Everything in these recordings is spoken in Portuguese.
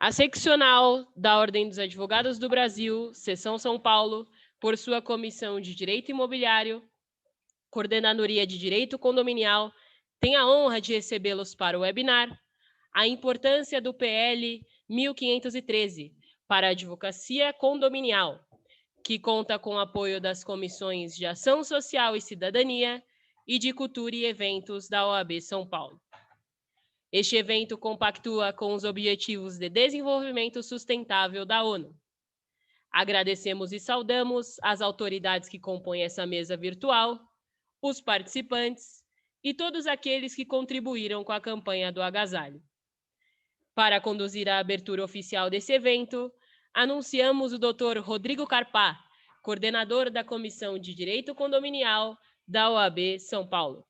A seccional da Ordem dos Advogados do Brasil, Seção São Paulo, por sua Comissão de Direito Imobiliário, Coordenadoria de Direito Condominial, tem a honra de recebê-los para o webinar A Importância do PL 1513 para a Advocacia Condominial, que conta com o apoio das Comissões de Ação Social e Cidadania e de Cultura e Eventos da OAB São Paulo. Este evento compactua com os Objetivos de Desenvolvimento Sustentável da ONU. Agradecemos e saudamos as autoridades que compõem essa mesa virtual, os participantes e todos aqueles que contribuíram com a campanha do agasalho. Para conduzir a abertura oficial desse evento, anunciamos o Dr. Rodrigo Carpá, coordenador da Comissão de Direito Condominial da OAB São Paulo.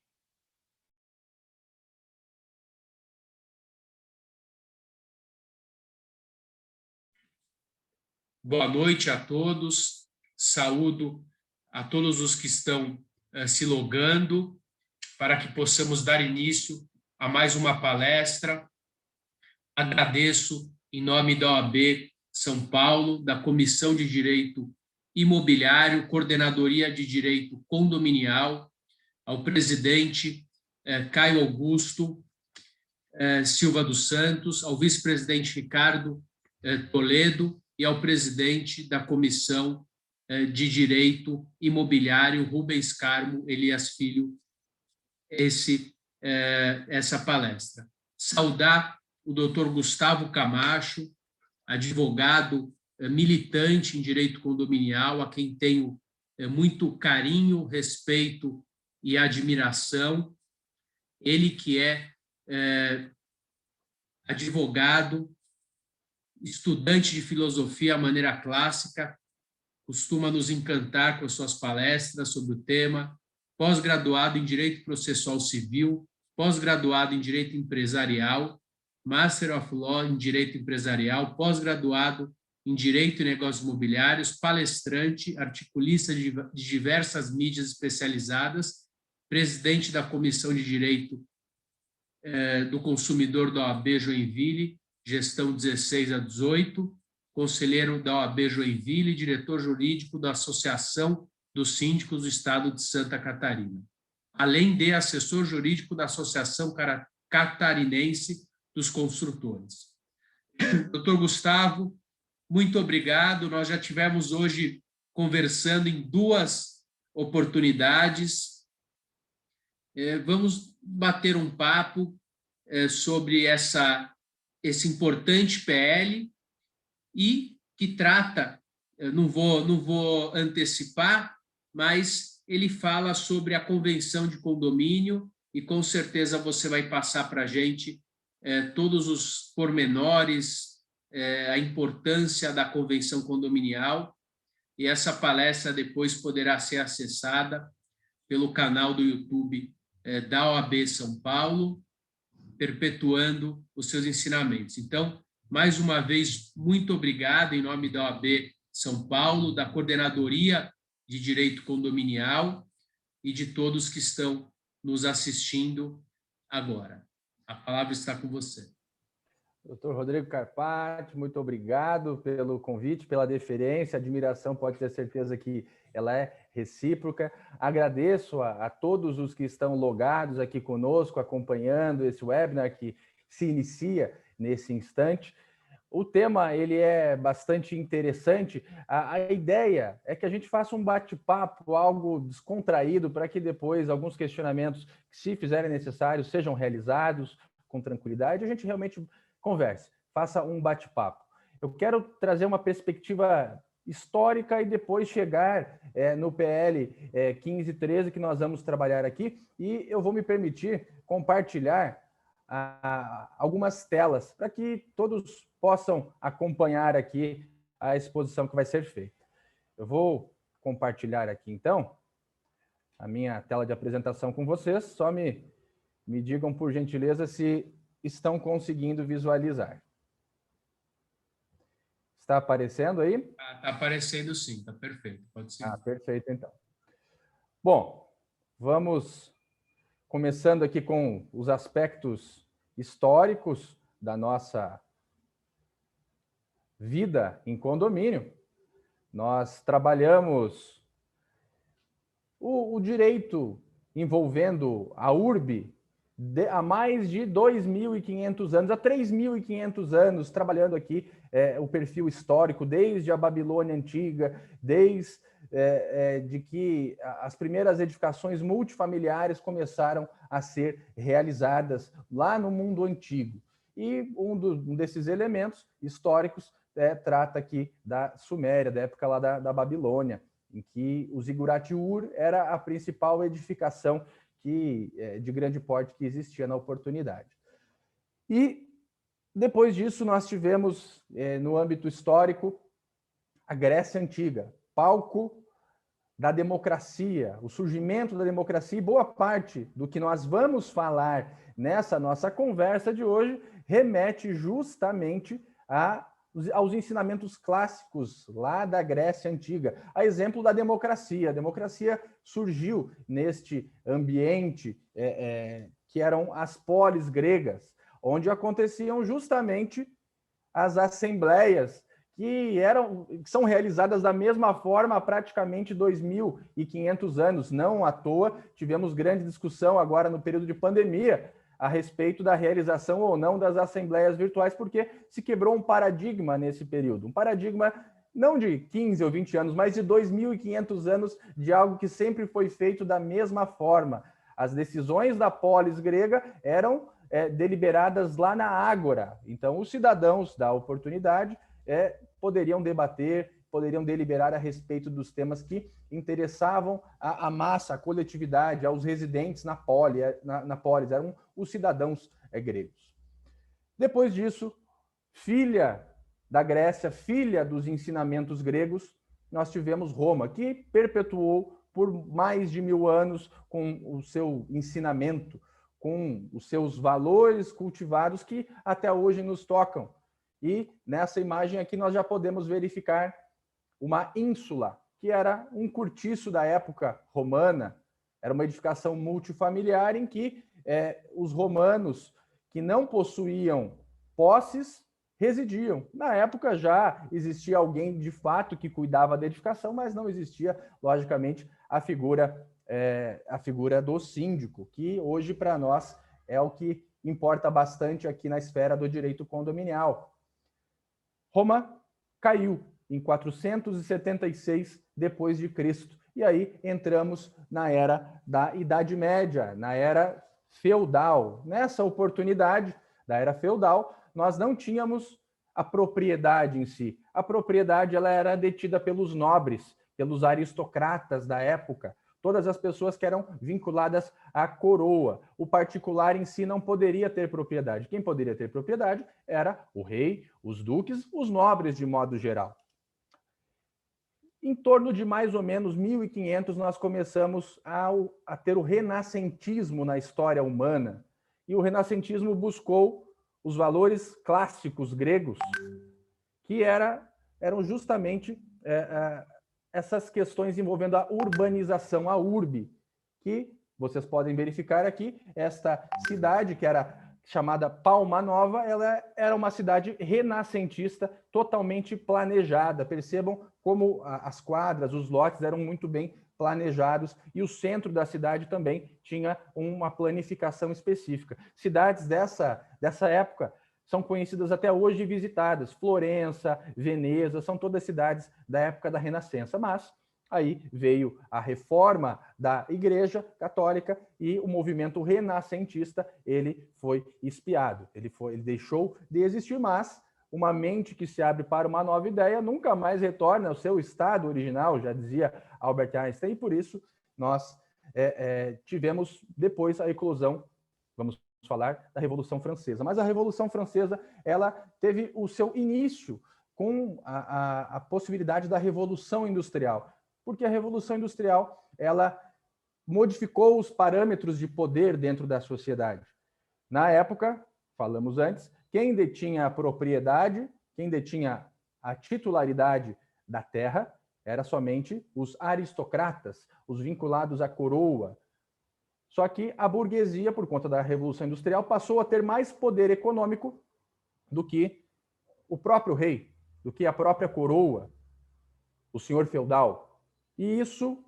Boa noite a todos, saúdo a todos os que estão se logando para que possamos dar início a mais uma palestra. Agradeço em nome da OAB São Paulo, da Comissão de Direito Imobiliário, Coordenadoria de Direito Condominial, ao presidente Caio Augusto Silva dos Santos, ao vice-presidente Ricardo Toledo, e ao presidente da Comissão de Direito Imobiliário, Rubens Carmo Elias Filho, essa palestra. Saudar o doutor Gustavo Camacho, advogado militante em direito condominial, a quem tenho muito carinho, respeito e admiração. Ele que é advogado, estudante de filosofia à maneira clássica, costuma nos encantar com as suas palestras sobre o tema, pós-graduado em Direito Processual Civil, pós-graduado em Direito Empresarial, Master of Law em Direito Empresarial, pós-graduado em Direito e Negócios Imobiliários, palestrante, articulista de diversas mídias especializadas, presidente da Comissão de Direito do Consumidor da OAB Joinville, gestão 16 a 18, conselheiro da OAB Joinville, diretor jurídico da Associação dos Síndicos do Estado de Santa Catarina, além de assessor jurídico da Associação Catarinense dos Construtores. Doutor Gustavo, muito obrigado. Nós já tivemos hoje conversando em duas oportunidades. Vamos bater um papo sobre esse importante PL e que trata, não vou antecipar, mas ele fala sobre a Convenção de Condomínio e com certeza você vai passar para a gente todos os pormenores, a importância da Convenção Condominial, e essa palestra depois poderá ser acessada pelo canal do YouTube da OAB São Paulo, perpetuando os seus ensinamentos. Então, mais uma vez, muito obrigado em nome da OAB São Paulo, da Coordenadoria de Direito Condominial e de todos que estão nos assistindo agora. A palavra está com você. Doutor Rodrigo Carpati, muito obrigado pelo convite, pela deferência, admiração, pode ter certeza que ela é recíproca. Agradeço a todos os que estão logados aqui conosco, acompanhando esse webinar que se inicia nesse instante. O tema ele é bastante interessante. A ideia é que a gente faça um bate-papo, algo descontraído, para que depois alguns questionamentos, se fizerem necessários, sejam realizados com tranquilidade. A gente realmente converse, faça um bate-papo. Eu quero trazer uma perspectiva histórica e depois chegar no PL 1513 que nós vamos trabalhar aqui, e eu vou me permitir compartilhar algumas telas para que todos possam acompanhar aqui a exposição que vai ser feita. Eu vou compartilhar aqui então a minha tela de apresentação com vocês, só me digam por gentileza se estão conseguindo visualizar. Está aparecendo aí? Está aparecendo sim, está perfeito. Pode ser. Perfeito, então. Bom, vamos começando aqui com os aspectos históricos da nossa vida em condomínio, nós trabalhamos o direito envolvendo a urbe há mais de 2.500 anos, há 3.500 anos, trabalhando aqui o perfil histórico, desde a Babilônia Antiga, desde de que as primeiras edificações multifamiliares começaram a ser realizadas lá no mundo antigo. E um desses elementos históricos trata aqui da Suméria, da época lá da Babilônia, em que o Ziggurat-ur era a principal edificação de grande porte que existia na oportunidade. E depois disso nós tivemos, no âmbito histórico, a Grécia Antiga, palco da democracia, o surgimento da democracia, e boa parte do que nós vamos falar nessa nossa conversa de hoje remete justamente aos ensinamentos clássicos lá da Grécia Antiga, a exemplo da democracia. A democracia surgiu neste ambiente que eram as polis gregas, onde aconteciam justamente as assembleias que são realizadas da mesma forma há praticamente 2.500 anos. Não à toa, tivemos grande discussão agora no período de pandemia a respeito da realização ou não das assembleias virtuais, porque se quebrou um paradigma nesse período. Um paradigma não de 15 ou 20 anos, mas de 2.500 anos de algo que sempre foi feito da mesma forma. As decisões da polis grega eram deliberadas lá na ágora. Então, os cidadãos da oportunidade poderiam debater, poderiam deliberar a respeito dos temas que interessavam a massa, a coletividade, aos residentes na polis, eram os cidadãos gregos. Depois disso, filha da Grécia, filha dos ensinamentos gregos, nós tivemos Roma, que perpetuou por mais de 1000 anos com o seu ensinamento, com os seus valores cultivados que até hoje nos tocam. E nessa imagem aqui nós já podemos verificar uma ínsula, que era um cortiço da época romana, era uma edificação multifamiliar em que os romanos que não possuíam posses residiam. Na época já existia alguém de fato que cuidava da edificação, mas não existia, logicamente, a figura do síndico, que hoje para nós é o que importa bastante aqui na esfera do direito condominial. Roma caiu em 476 depois de Cristo. E aí entramos na era da Idade Média, na era feudal. Nessa oportunidade da era feudal, nós não tínhamos a propriedade em si. A propriedade ela era detida pelos nobres, pelos aristocratas da época, todas as pessoas que eram vinculadas à coroa. O particular em si não poderia ter propriedade. Quem poderia ter propriedade era o rei, os duques, os nobres de modo geral. Em torno de mais ou menos 1500, nós começamos a ter o renascentismo na história humana. E o renascentismo buscou os valores clássicos gregos, que eram justamente essas questões envolvendo a urbanização, a urbe, que vocês podem verificar aqui. Esta cidade, que era chamada Palma Nova, ela era uma cidade renascentista, totalmente planejada. Percebam como as quadras, os lotes eram muito bem planejados, e o centro da cidade também tinha uma planificação específica. Cidades dessa época são conhecidas até hoje e visitadas. Florença, Veneza, são todas cidades da época da Renascença. Mas aí veio a reforma da Igreja Católica e o movimento renascentista, ele foi expiado. Ele deixou de existir, mas uma mente que se abre para uma nova ideia nunca mais retorna ao seu estado original, já dizia Albert Einstein, e por isso nós tivemos depois a eclosão, vamos falar da Revolução Francesa. Mas a Revolução Francesa, ela teve o seu início com a possibilidade da Revolução Industrial, porque a Revolução Industrial, ela modificou os parâmetros de poder dentro da sociedade. Na época, falamos antes, quem detinha a propriedade, quem detinha a titularidade da terra, era somente os aristocratas, os vinculados à coroa. Só que a burguesia, por conta da Revolução Industrial, passou a ter mais poder econômico do que o próprio rei. do que a própria coroa, o senhor feudal. E isso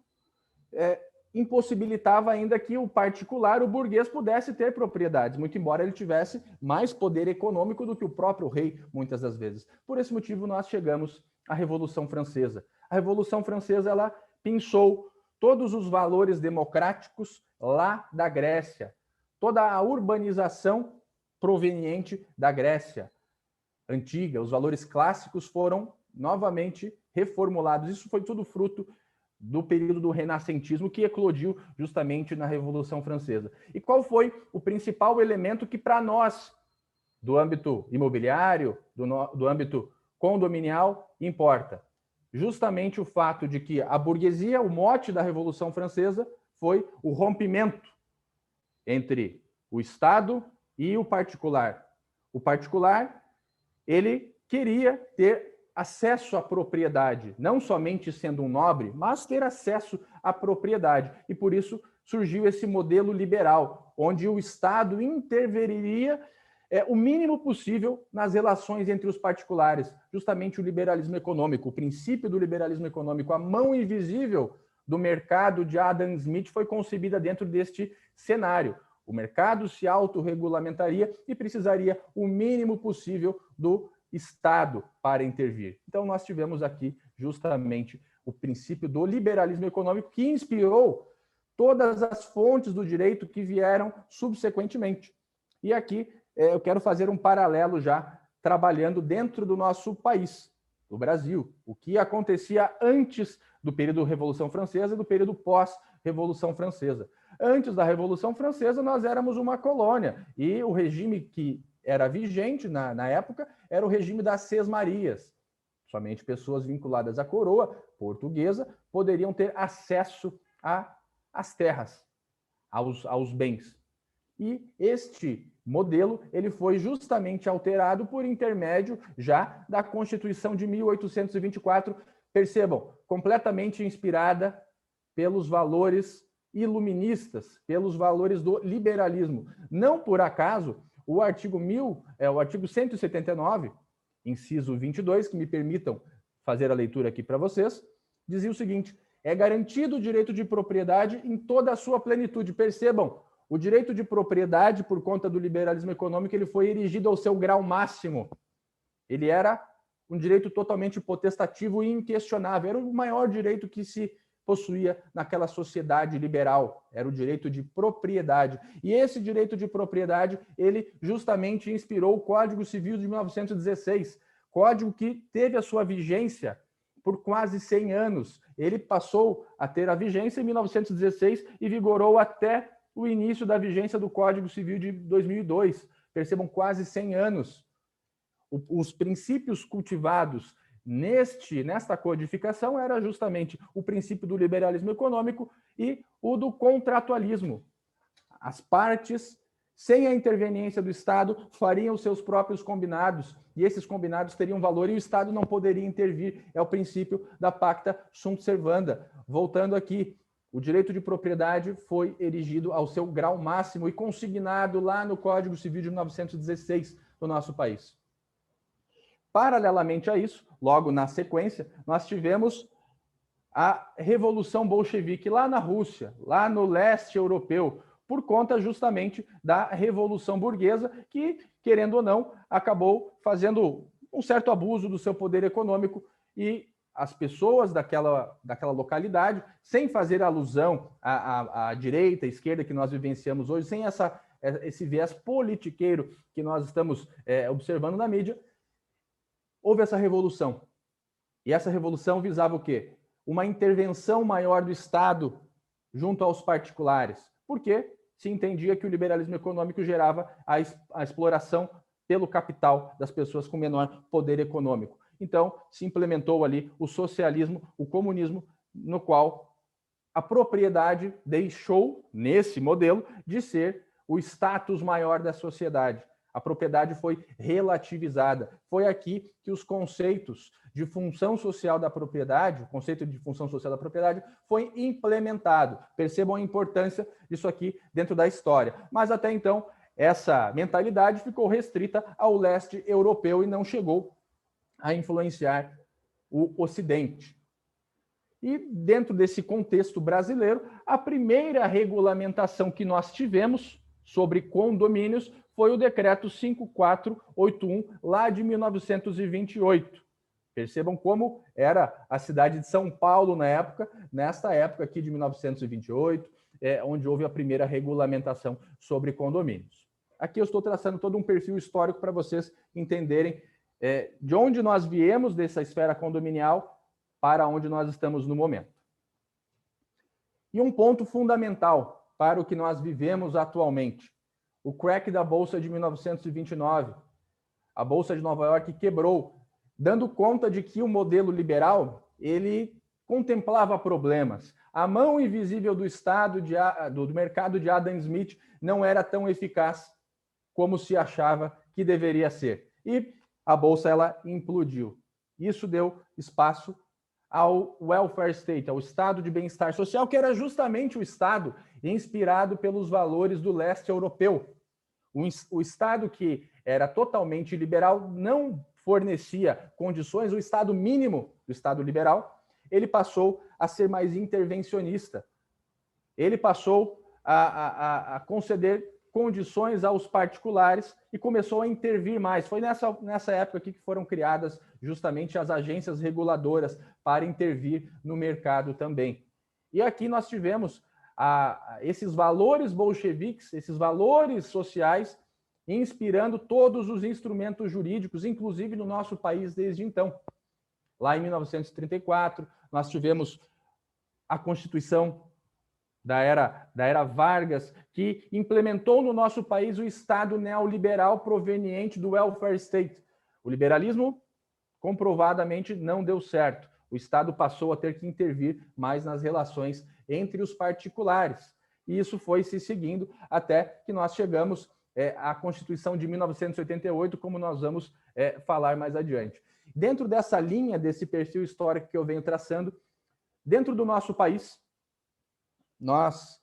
impossibilitava ainda que o particular, o burguês, pudesse ter propriedades, muito embora ele tivesse mais poder econômico do que o próprio rei, muitas das vezes. Por esse motivo, nós chegamos à Revolução Francesa. A Revolução Francesa, ela pinçou todos os valores democráticos lá da Grécia, toda a urbanização proveniente da Grécia antiga, os valores clássicos foram novamente reformulados. Isso foi tudo fruto do período do renascentismo que eclodiu justamente na Revolução Francesa. E qual foi o principal elemento que para nós, do âmbito imobiliário, do âmbito condominial, importa? Justamente o fato de que a burguesia, o mote da Revolução Francesa, foi o rompimento entre o Estado e o particular. O particular, ele queria ter acesso à propriedade, não somente sendo um nobre, mas ter acesso à propriedade. E por isso surgiu esse modelo liberal, onde o Estado interveniria o mínimo possível nas relações entre os particulares, justamente o liberalismo econômico, o princípio do liberalismo econômico, a mão invisível do mercado de Adam Smith foi concebida dentro deste cenário. O mercado se autorregulamentaria e precisaria o mínimo possível do Estado para intervir. Então, nós tivemos aqui justamente o princípio do liberalismo econômico que inspirou todas as fontes do direito que vieram subsequentemente. E aqui eu quero fazer um paralelo já trabalhando dentro do nosso país, do Brasil. O que acontecia antes do período Revolução Francesa e do período pós-Revolução Francesa. Antes da Revolução Francesa, nós éramos uma colônia e o regime que era vigente na época era o regime das sesmarias. Somente pessoas vinculadas à coroa portuguesa poderiam ter acesso às terras, aos bens. E este modelo ele foi justamente alterado por intermédio já da Constituição de 1824. Percebam, completamente inspirada pelos valores iluministas, pelos valores do liberalismo. Não por acaso, o artigo 179, inciso 22, que me permitam fazer a leitura aqui para vocês, dizia o seguinte: é garantido o direito de propriedade em toda a sua plenitude. Percebam, o direito de propriedade, por conta do liberalismo econômico, ele foi erigido ao seu grau máximo. Ele era um direito totalmente potestativo e inquestionável. Era o maior direito que se possuía naquela sociedade liberal, era o direito de propriedade. E esse direito de propriedade, ele justamente inspirou o Código Civil de 1916, código que teve a sua vigência por quase 100 anos. Ele passou a ter a vigência em 1916 e vigorou até o início da vigência do Código Civil de 2002. Percebam, quase 100 anos. Os princípios cultivados nesta codificação era justamente o princípio do liberalismo econômico e o do contratualismo. As partes, sem a interveniência do Estado, fariam os seus próprios combinados, e esses combinados teriam valor e o Estado não poderia intervir. É o princípio da pacta sunt servanda. Voltando aqui, o direito de propriedade foi erigido ao seu grau máximo e consignado lá no Código Civil de 1916 do nosso país. Paralelamente a isso, logo na sequência, nós tivemos a Revolução Bolchevique lá na Rússia, lá no leste europeu, por conta justamente da Revolução Burguesa, que, querendo ou não, acabou fazendo um certo abuso do seu poder econômico e as pessoas daquela localidade, sem fazer alusão à direita, à esquerda que nós vivenciamos hoje, sem esse viés politiqueiro que nós estamos observando na mídia, houve essa revolução. E essa revolução visava o quê? Uma intervenção maior do Estado junto aos particulares. Por quê? Se entendia que o liberalismo econômico gerava a exploração pelo capital das pessoas com menor poder econômico. Então, se implementou ali o socialismo, o comunismo, no qual a propriedade deixou, nesse modelo, de ser o status maior da sociedade. A propriedade foi relativizada. Foi aqui que os conceitos de função social da propriedade, o conceito de função social da propriedade, foi implementado. Percebam a importância disso aqui dentro da história. Mas até então, essa mentalidade ficou restrita ao leste europeu e não chegou a influenciar o Ocidente. E dentro desse contexto brasileiro, a primeira regulamentação que nós tivemos sobre condomínios foi o decreto 5481, lá de 1928. Percebam como era a cidade de São Paulo na época, nesta época aqui de 1928, onde houve a primeira regulamentação sobre condomínios. Aqui eu estou traçando todo um perfil histórico para vocês entenderem de onde nós viemos dessa esfera condominial para onde nós estamos no momento. E um ponto fundamental para o que nós vivemos atualmente, o crack da Bolsa de 1929. A Bolsa de Nova York quebrou, dando conta de que o modelo liberal, ele contemplava problemas. A mão invisível do Estado, do mercado de Adam Smith, não era tão eficaz como se achava que deveria ser. E a Bolsa, ela implodiu. Isso deu espaço ao welfare state, ao estado de bem-estar social, que era justamente o estado inspirado pelos valores do leste europeu. O estado que era totalmente liberal não fornecia condições, o estado mínimo do estado liberal, ele passou a ser mais intervencionista. Ele passou a conceder condições aos particulares e começou a intervir mais. Foi nessa época aqui que foram criadas justamente as agências reguladoras para intervir no mercado também. E aqui nós tivemos esses valores bolcheviques, esses valores sociais, inspirando todos os instrumentos jurídicos, inclusive no nosso país desde então. Lá em 1934, nós tivemos a Constituição da era Vargas, que implementou no nosso país o Estado neoliberal proveniente do welfare state. O liberalismo, comprovadamente, não deu certo. O Estado passou a ter que intervir mais nas relações entre os particulares. E isso foi se seguindo até que nós chegamos à Constituição de 1988, como nós vamos falar mais adiante. Dentro dessa linha, desse perfil histórico que eu venho traçando, dentro do nosso país, nós,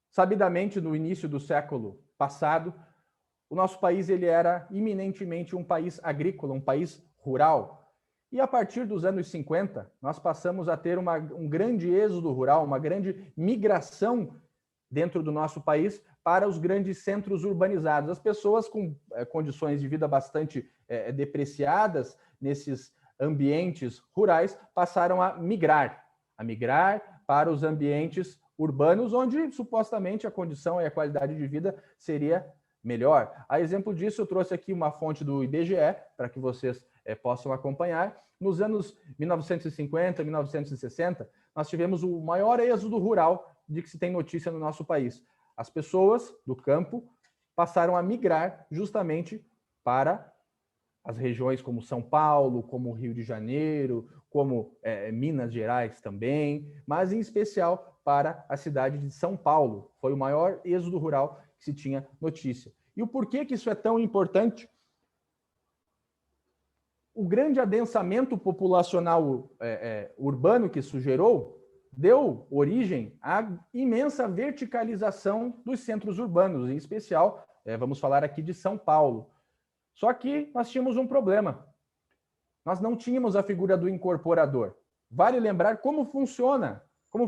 sabidamente, no início do século passado, o nosso país ele era eminentemente um país agrícola, um país rural. E a partir dos anos 50, nós passamos a ter um grande êxodo rural, uma grande migração dentro do nosso país para os grandes centros urbanizados. As pessoas com condições de vida bastante depreciadas nesses ambientes rurais passaram a migrar para os ambientes urbanos, onde supostamente a condição e a qualidade de vida seria melhor. A exemplo disso, eu trouxe aqui uma fonte do IBGE, para que vocês possam acompanhar. Nos anos 1950, 1960, nós tivemos o maior êxodo rural de que se tem notícia no nosso país. As pessoas do campo passaram a migrar justamente para as regiões como São Paulo, como Rio de Janeiro, como Minas Gerais também, mas em especial para a cidade de São Paulo. Foi o maior êxodo rural que se tinha notícia. E o porquê que isso é tão importante? O grande adensamento populacional urbano que isso gerou deu origem à imensa verticalização dos centros urbanos, em especial, vamos falar aqui de São Paulo. Só que nós tínhamos um problema. Nós não tínhamos a figura do incorporador. Vale lembrar como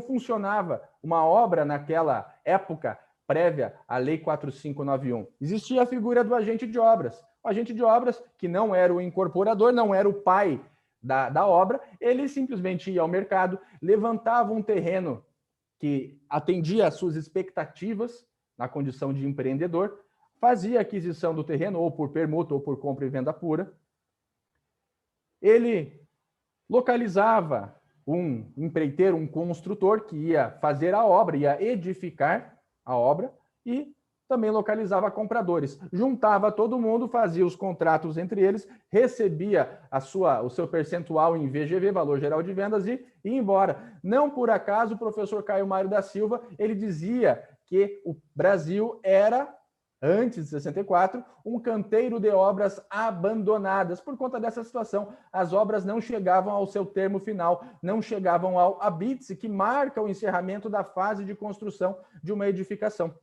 funcionava uma obra naquela época prévia à Lei 4591. Existia a figura do agente de obras. O agente de obras, que não era o incorporador, não era o pai da obra, ele simplesmente ia ao mercado, levantava um terreno que atendia às suas expectativas na condição de empreendedor, fazia a aquisição do terreno, ou por permuta, ou por compra e venda pura. Ele localizava um empreiteiro, um construtor que ia fazer a obra, ia edificar a obra, e também localizava compradores. Juntava todo mundo, fazia os contratos entre eles, recebia o seu percentual em VGV, Valor Geral de Vendas, e ia embora. Não por acaso o professor Caio Mário da Silva, ele dizia que o Brasil era, antes de 64, um canteiro de obras abandonadas. Por conta dessa situação, as obras não chegavam ao seu termo final, não chegavam ao habite, que marca o encerramento da fase de construção de uma edificação.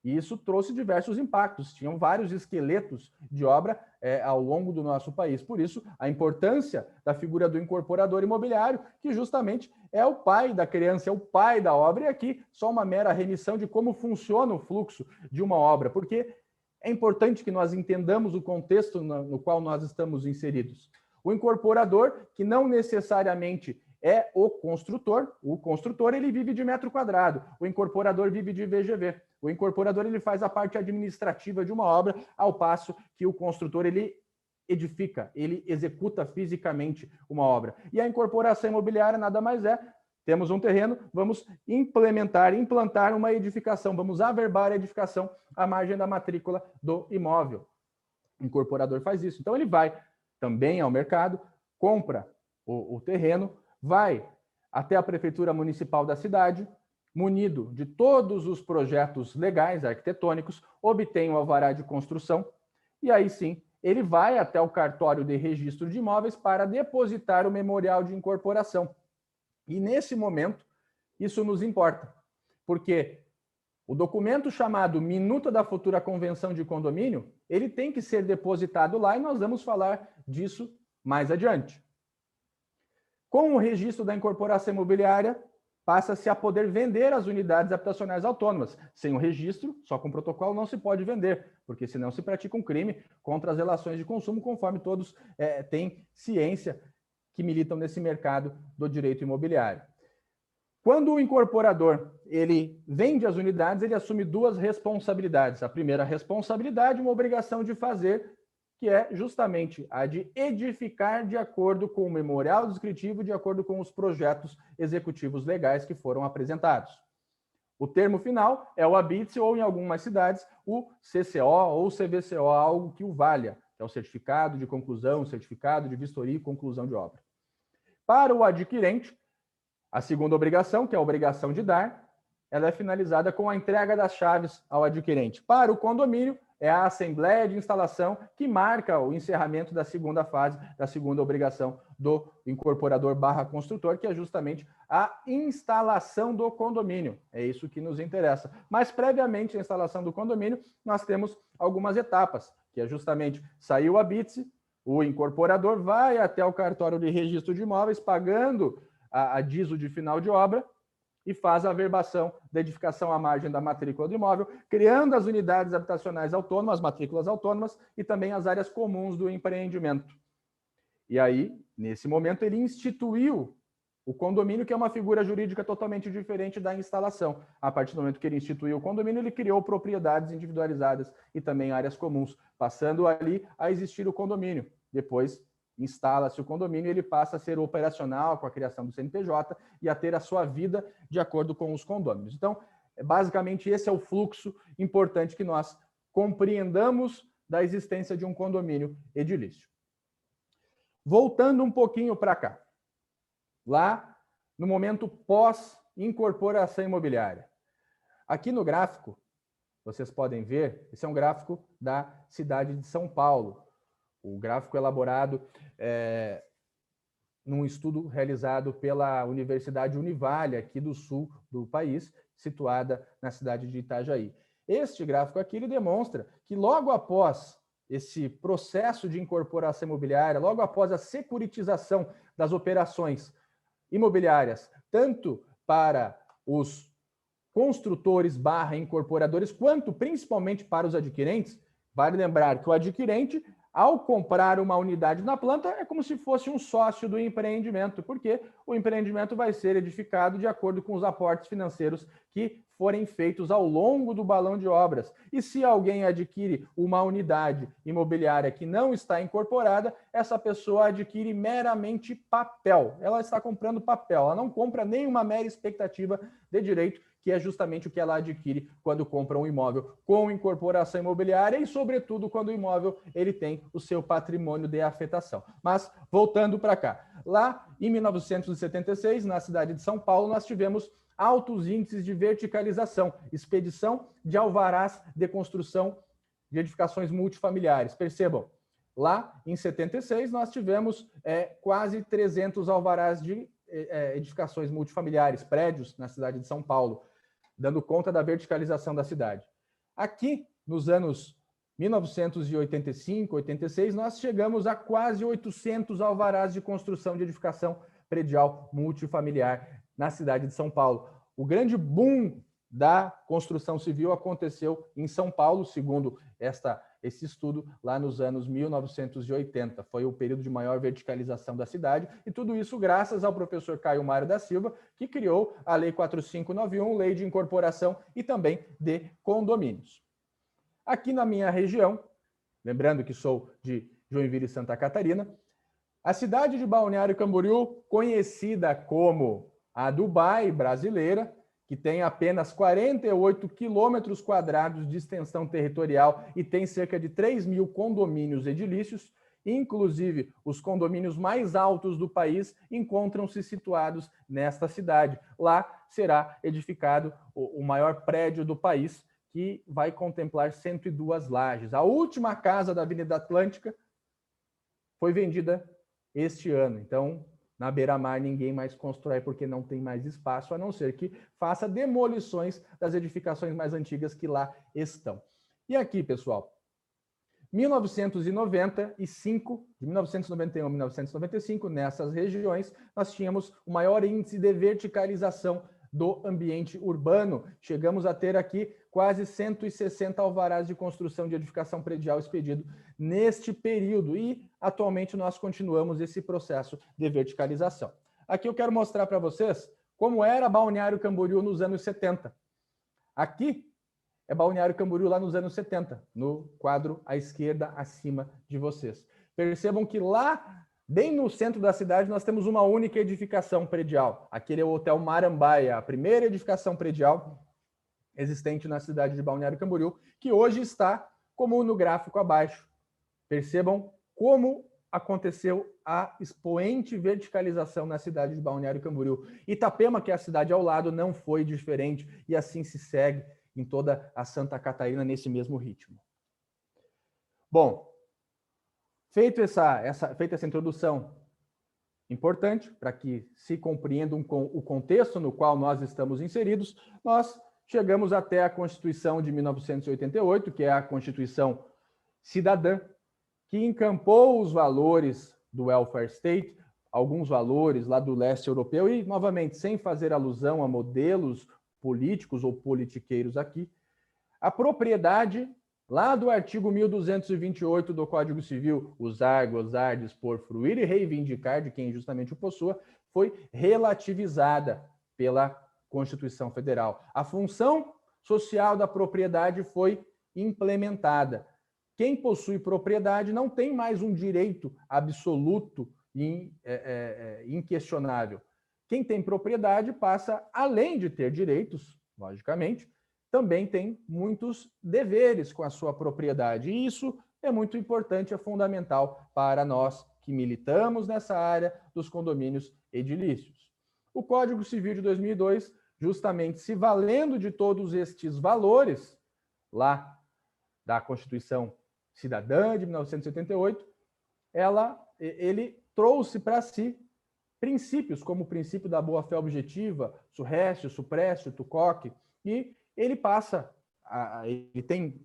E isso trouxe diversos impactos. Tinham vários esqueletos de obra ao longo do nosso país. Por isso, a importância da figura do incorporador imobiliário, que justamente é o pai da criança, é o pai da obra. E aqui, só uma mera remissão de como funciona o fluxo de uma obra, porque é importante que nós entendamos o contexto no qual nós estamos inseridos. O incorporador, que não necessariamente é o construtor ele vive de metro quadrado, o incorporador vive de VGV. O incorporador ele faz a parte administrativa de uma obra, ao passo que o construtor ele edifica, ele executa fisicamente uma obra. E a incorporação imobiliária nada mais é, temos um terreno, vamos implantar uma edificação, vamos averbar a edificação à margem da matrícula do imóvel. O incorporador faz isso. Então ele vai também ao mercado, compra o terreno, vai até a prefeitura municipal da cidade, munido de todos os projetos legais, arquitetônicos, obtém o alvará de construção, e aí sim, ele vai até o cartório de registro de imóveis para depositar o memorial de incorporação. E nesse momento, isso nos importa, porque o documento chamado Minuta da Futura Convenção de Condomínio, ele tem que ser depositado lá e nós vamos falar disso mais adiante. Com o registro da incorporação imobiliária, passa-se a poder vender as unidades habitacionais autônomas. Sem o registro, só com protocolo não se pode vender, porque senão se pratica um crime contra as relações de consumo, conforme todos têm ciência que militam nesse mercado do direito imobiliário. Quando o incorporador ele vende as unidades, ele assume duas responsabilidades. A primeira responsabilidade, uma obrigação de fazer, que é justamente a de edificar de acordo com o memorial descritivo, de acordo com os projetos executivos legais que foram apresentados. O termo final é o habite ou, em algumas cidades, o CCO ou CVCO, algo que o valha, que é o certificado de conclusão, o certificado de vistoria e conclusão de obra. Para o adquirente, a segunda obrigação, que é a obrigação de dar, ela é finalizada com a entrega das chaves ao adquirente. Para o condomínio, é a assembleia de instalação que marca o encerramento da segunda fase, da segunda obrigação do incorporador / construtor, que é justamente a instalação do condomínio. É isso que nos interessa. Mas, previamente à instalação do condomínio, nós temos algumas etapas, que é justamente sair o habite, o incorporador vai até o cartório de registro de imóveis, pagando a DISO de final de obra, e faz a averbação da edificação à margem da matrícula do imóvel, criando as unidades habitacionais autônomas, matrículas autônomas e também as áreas comuns do empreendimento. E aí, nesse momento, ele instituiu o condomínio, que é uma figura jurídica totalmente diferente da instalação. A partir do momento que ele instituiu o condomínio, ele criou propriedades individualizadas e também áreas comuns, passando ali a existir o condomínio. Depois, instala-se o condomínio e ele passa a ser operacional com a criação do CNPJ e a ter a sua vida de acordo com os condôminos. Então, basicamente, esse é o fluxo importante que nós compreendamos da existência de um condomínio edilício. Voltando um pouquinho para cá, lá no momento pós-incorporação imobiliária. Aqui no gráfico, vocês podem ver, esse é um gráfico da cidade de São Paulo. O gráfico elaborado num estudo realizado pela Universidade Univale, aqui do sul do país, situada na cidade de Itajaí. Este gráfico aqui ele demonstra que logo após esse processo de incorporação imobiliária, logo após a securitização das operações imobiliárias, tanto para os construtores / incorporadores, quanto principalmente para os adquirentes, vale lembrar que o adquirente, ao comprar uma unidade na planta, é como se fosse um sócio do empreendimento, porque o empreendimento vai ser edificado de acordo com os aportes financeiros que forem feitos ao longo do balão de obras. E se alguém adquire uma unidade imobiliária que não está incorporada, essa pessoa adquire meramente papel. Ela está comprando papel, ela não compra nenhuma mera expectativa de direito, que é justamente o que ela adquire quando compra um imóvel com incorporação imobiliária e, sobretudo, quando o imóvel ele tem o seu patrimônio de afetação. Mas, voltando para cá, lá em 1976, na cidade de São Paulo, nós tivemos altos índices de verticalização, expedição de alvarás de construção de edificações multifamiliares. Percebam, lá em 76 nós tivemos quase 300 alvarás de edificações multifamiliares, prédios na cidade de São Paulo, dando conta da verticalização da cidade. Aqui, nos anos 1985, 86, nós chegamos a quase 800 alvarás de construção de edificação predial multifamiliar na cidade de São Paulo. O grande boom da construção civil aconteceu em São Paulo, segundo esse estudo, lá nos anos 1980. Foi o período de maior verticalização da cidade, e tudo isso graças ao professor Caio Mário da Silva, que criou a Lei 4591, Lei de Incorporação e também de Condomínios. Aqui na minha região, lembrando que sou de Joinville e Santa Catarina, a cidade de Balneário Camboriú, conhecida como a Dubai brasileira, que tem apenas 48 quilômetros quadrados de extensão territorial e tem cerca de 3 mil condomínios edilícios, inclusive os condomínios mais altos do país encontram-se situados nesta cidade. Lá será edificado o maior prédio do país, que vai contemplar 102 lajes. A última casa da Avenida Atlântica foi vendida este ano. Então, na beira-mar, ninguém mais constrói porque não tem mais espaço, a não ser que faça demolições das edificações mais antigas que lá estão. E aqui, pessoal, 1995, de 1991 a 1995, nessas regiões, nós tínhamos o maior índice de verticalização do ambiente urbano. Chegamos a ter aqui quase 160 alvarás de construção de edificação predial expedido neste período, e atualmente nós continuamos esse processo de verticalização. Aqui eu quero mostrar para vocês como era Balneário Camboriú nos anos 70. Aqui é Balneário Camboriú lá nos anos 70, no quadro à esquerda, acima de vocês. Percebam que lá, bem no centro da cidade, nós temos uma única edificação predial. Aquele é o Hotel Marambaia, a primeira edificação predial existente na cidade de Balneário Camboriú, que hoje está como no gráfico abaixo. Percebam como aconteceu a expoente verticalização na cidade de Balneário Camboriú. Itapema, que é a cidade ao lado, não foi diferente, e assim se segue em toda a Santa Catarina nesse mesmo ritmo. Bom, feita essa introdução importante para que se compreendam o contexto no qual nós estamos inseridos, nós chegamos até a Constituição de 1988, que é a Constituição Cidadã, que encampou os valores do welfare state, alguns valores lá do leste europeu, e, novamente, sem fazer alusão a modelos políticos ou politiqueiros aqui, a propriedade, lá do artigo 1228 do Código Civil, usar, gozar, dispor, fruir e reivindicar de quem justamente o possua, foi relativizada pela Constituição Federal. A função social da propriedade foi implementada. Quem possui propriedade não tem mais um direito absoluto e inquestionável. Quem tem propriedade passa, além de ter direitos, logicamente, também tem muitos deveres com a sua propriedade. E isso é muito importante, é fundamental para nós que militamos nessa área dos condomínios edilícios. O Código Civil de 2002, justamente se valendo de todos estes valores, lá da Constituição Cidadã de 1988, ele trouxe para si princípios, como o princípio da boa-fé objetiva, surrécio, suprécio, tucoque, e ele ele tem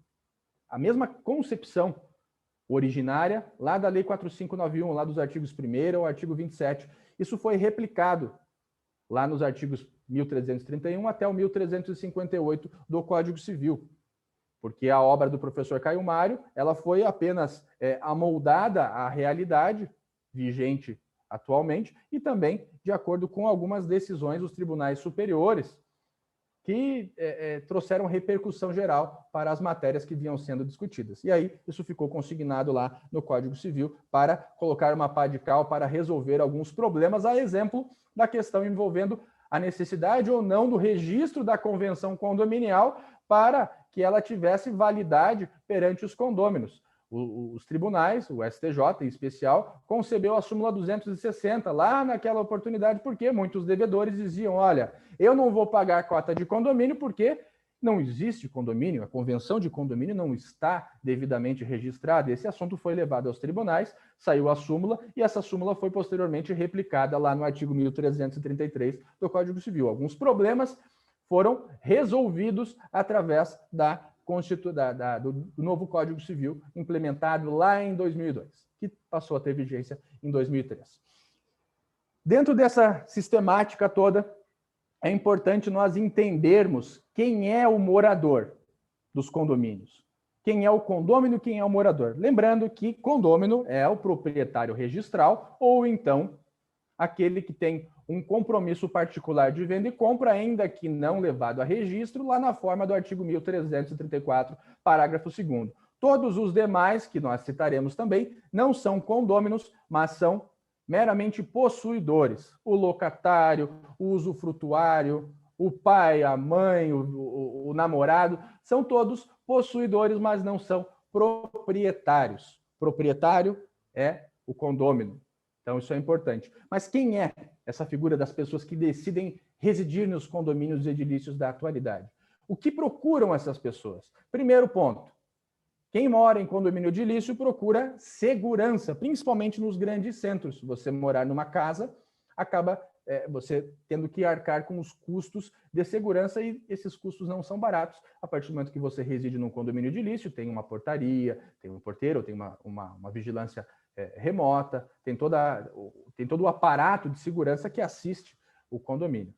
a mesma concepção originária lá da Lei 4591, lá dos artigos 1º ao artigo 27. Isso foi replicado lá nos artigos 1331 até o 1358 do Código Civil, porque a obra do professor Caio Mário, ela foi apenas amoldada à realidade vigente atualmente e também de acordo com algumas decisões dos tribunais superiores que trouxeram repercussão geral para as matérias que vinham sendo discutidas. E aí isso ficou consignado lá no Código Civil para colocar uma pá de cal para resolver alguns problemas, a exemplo da questão envolvendo a necessidade ou não do registro da convenção condominial para que ela tivesse validade perante os condôminos. Os tribunais, o STJ em especial, concebeu a súmula 260 lá naquela oportunidade, porque muitos devedores diziam, olha, eu não vou pagar a cota de condomínio porque não existe condomínio, a convenção de condomínio não está devidamente registrada. Esse assunto foi levado aos tribunais, saiu a súmula, e essa súmula foi posteriormente replicada lá no artigo 1333 do Código Civil. Alguns problemas foram resolvidos através da do novo Código Civil, implementado lá em 2002, que passou a ter vigência em 2003. Dentro dessa sistemática toda, é importante nós entendermos quem é o morador dos condomínios. Quem é o condômino e quem é o morador. Lembrando que condômino é o proprietário registral ou então aquele que tem um compromisso particular de venda e compra, ainda que não levado a registro, lá na forma do artigo 1334, parágrafo 2º. Todos os demais, que nós citaremos também, não são condôminos, mas são meramente possuidores. O locatário, o usufrutuário, o pai, a mãe, o namorado, são todos possuidores, mas não são proprietários. Proprietário é o condômino. Então, isso é importante. Mas quem é essa figura das pessoas que decidem residir nos condomínios edilícios da atualidade? O que procuram essas pessoas? Primeiro ponto, quem mora em condomínio edilício procura segurança, principalmente nos grandes centros. Se você morar numa casa, acaba você tendo que arcar com os custos de segurança, e esses custos não são baratos. A partir do momento que você reside num condomínio edilício, tem uma portaria, tem um porteiro, tem uma vigilância remota, tem todo o aparato de segurança que assiste o condomínio.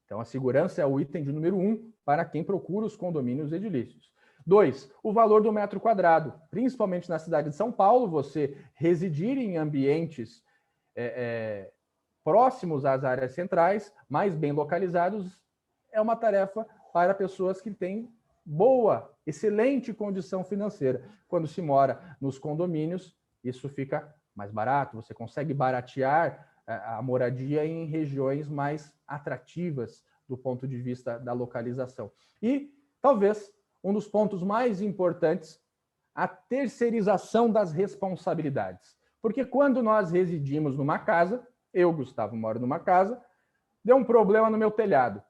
Então, a segurança é o item de número 1 para quem procura os condomínios edilícios. 2, o valor do metro quadrado. Principalmente na cidade de São Paulo, você residir em ambientes próximos às áreas centrais, mais bem localizados, é uma tarefa para pessoas que têm excelente condição financeira. Quando se mora nos condomínios, isso fica mais barato, você consegue baratear a moradia em regiões mais atrativas do ponto de vista da localização. E, talvez, um dos pontos mais importantes, a terceirização das responsabilidades. Porque quando nós residimos numa casa, eu, Gustavo, moro numa casa, deu um problema no meu telhado.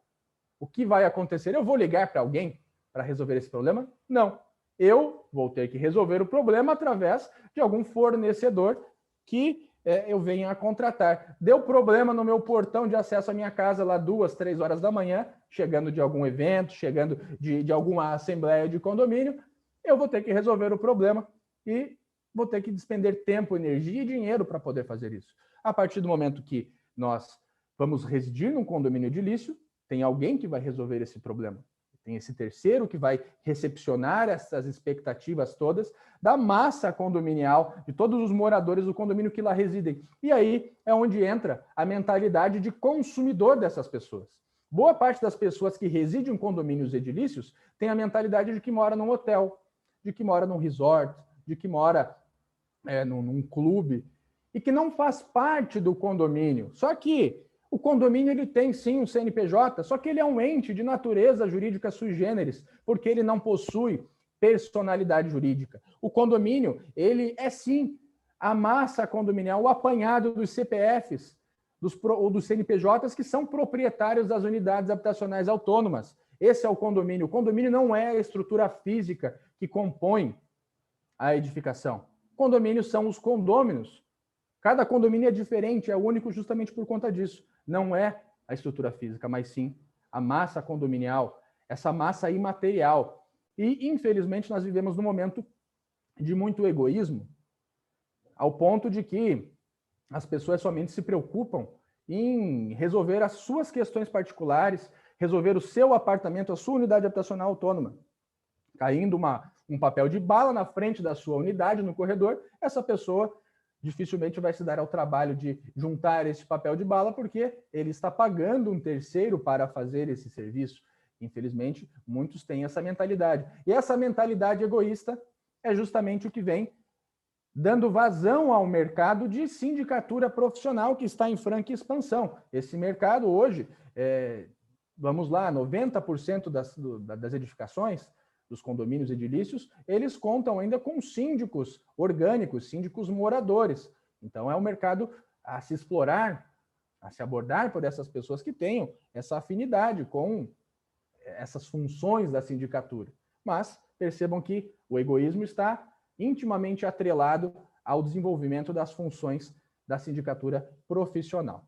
O que vai acontecer? Eu vou ligar para alguém para resolver esse problema? Não. Eu vou ter que resolver o problema através de algum fornecedor que eu venha a contratar. Deu problema no meu portão de acesso à minha casa lá 2, 3 horas da manhã, chegando de algum evento, chegando de alguma assembleia de condomínio, eu vou ter que resolver o problema e vou ter que despender tempo, energia e dinheiro para poder fazer isso. A partir do momento que nós vamos residir num condomínio edilício, tem alguém que vai resolver esse problema. Tem esse terceiro que vai recepcionar essas expectativas todas da massa condominial, de todos os moradores do condomínio que lá residem. E aí é onde entra a mentalidade de consumidor dessas pessoas. Boa parte das pessoas que residem em condomínios edilícios tem a mentalidade de que mora num hotel, de que mora num resort, de que mora num clube, e que não faz parte do condomínio. Só que o condomínio ele tem sim um CNPJ, só que ele é um ente de natureza jurídica sui generis, porque ele não possui personalidade jurídica. O condomínio, ele é sim a massa condominial, o apanhado dos CPFs, ou dos CNPJs que são proprietários das unidades habitacionais autônomas. Esse é o condomínio. O condomínio não é a estrutura física que compõe a edificação. Condomínios são os condôminos. Cada condomínio é diferente, é único justamente por conta disso. Não é a estrutura física, mas sim a massa condominial, essa massa imaterial. E, infelizmente, nós vivemos num momento de muito egoísmo, ao ponto de que as pessoas somente se preocupam em resolver as suas questões particulares, resolver o seu apartamento, a sua unidade habitacional autônoma. Caindo um papel de bala na frente da sua unidade, no corredor, essa pessoa dificilmente vai se dar ao trabalho de juntar esse papel de bala, porque ele está pagando um terceiro para fazer esse serviço. Infelizmente, muitos têm essa mentalidade. E essa mentalidade egoísta é justamente o que vem dando vazão ao mercado de sindicatura profissional que está em franca expansão. Esse mercado hoje, vamos lá, 90% das edificações, dos condomínios edilícios, eles contam ainda com síndicos orgânicos, síndicos moradores. Então, é um mercado a se explorar, a se abordar por essas pessoas que tenham essa afinidade com essas funções da sindicatura. Mas percebam que o egoísmo está intimamente atrelado ao desenvolvimento das funções da sindicatura profissional.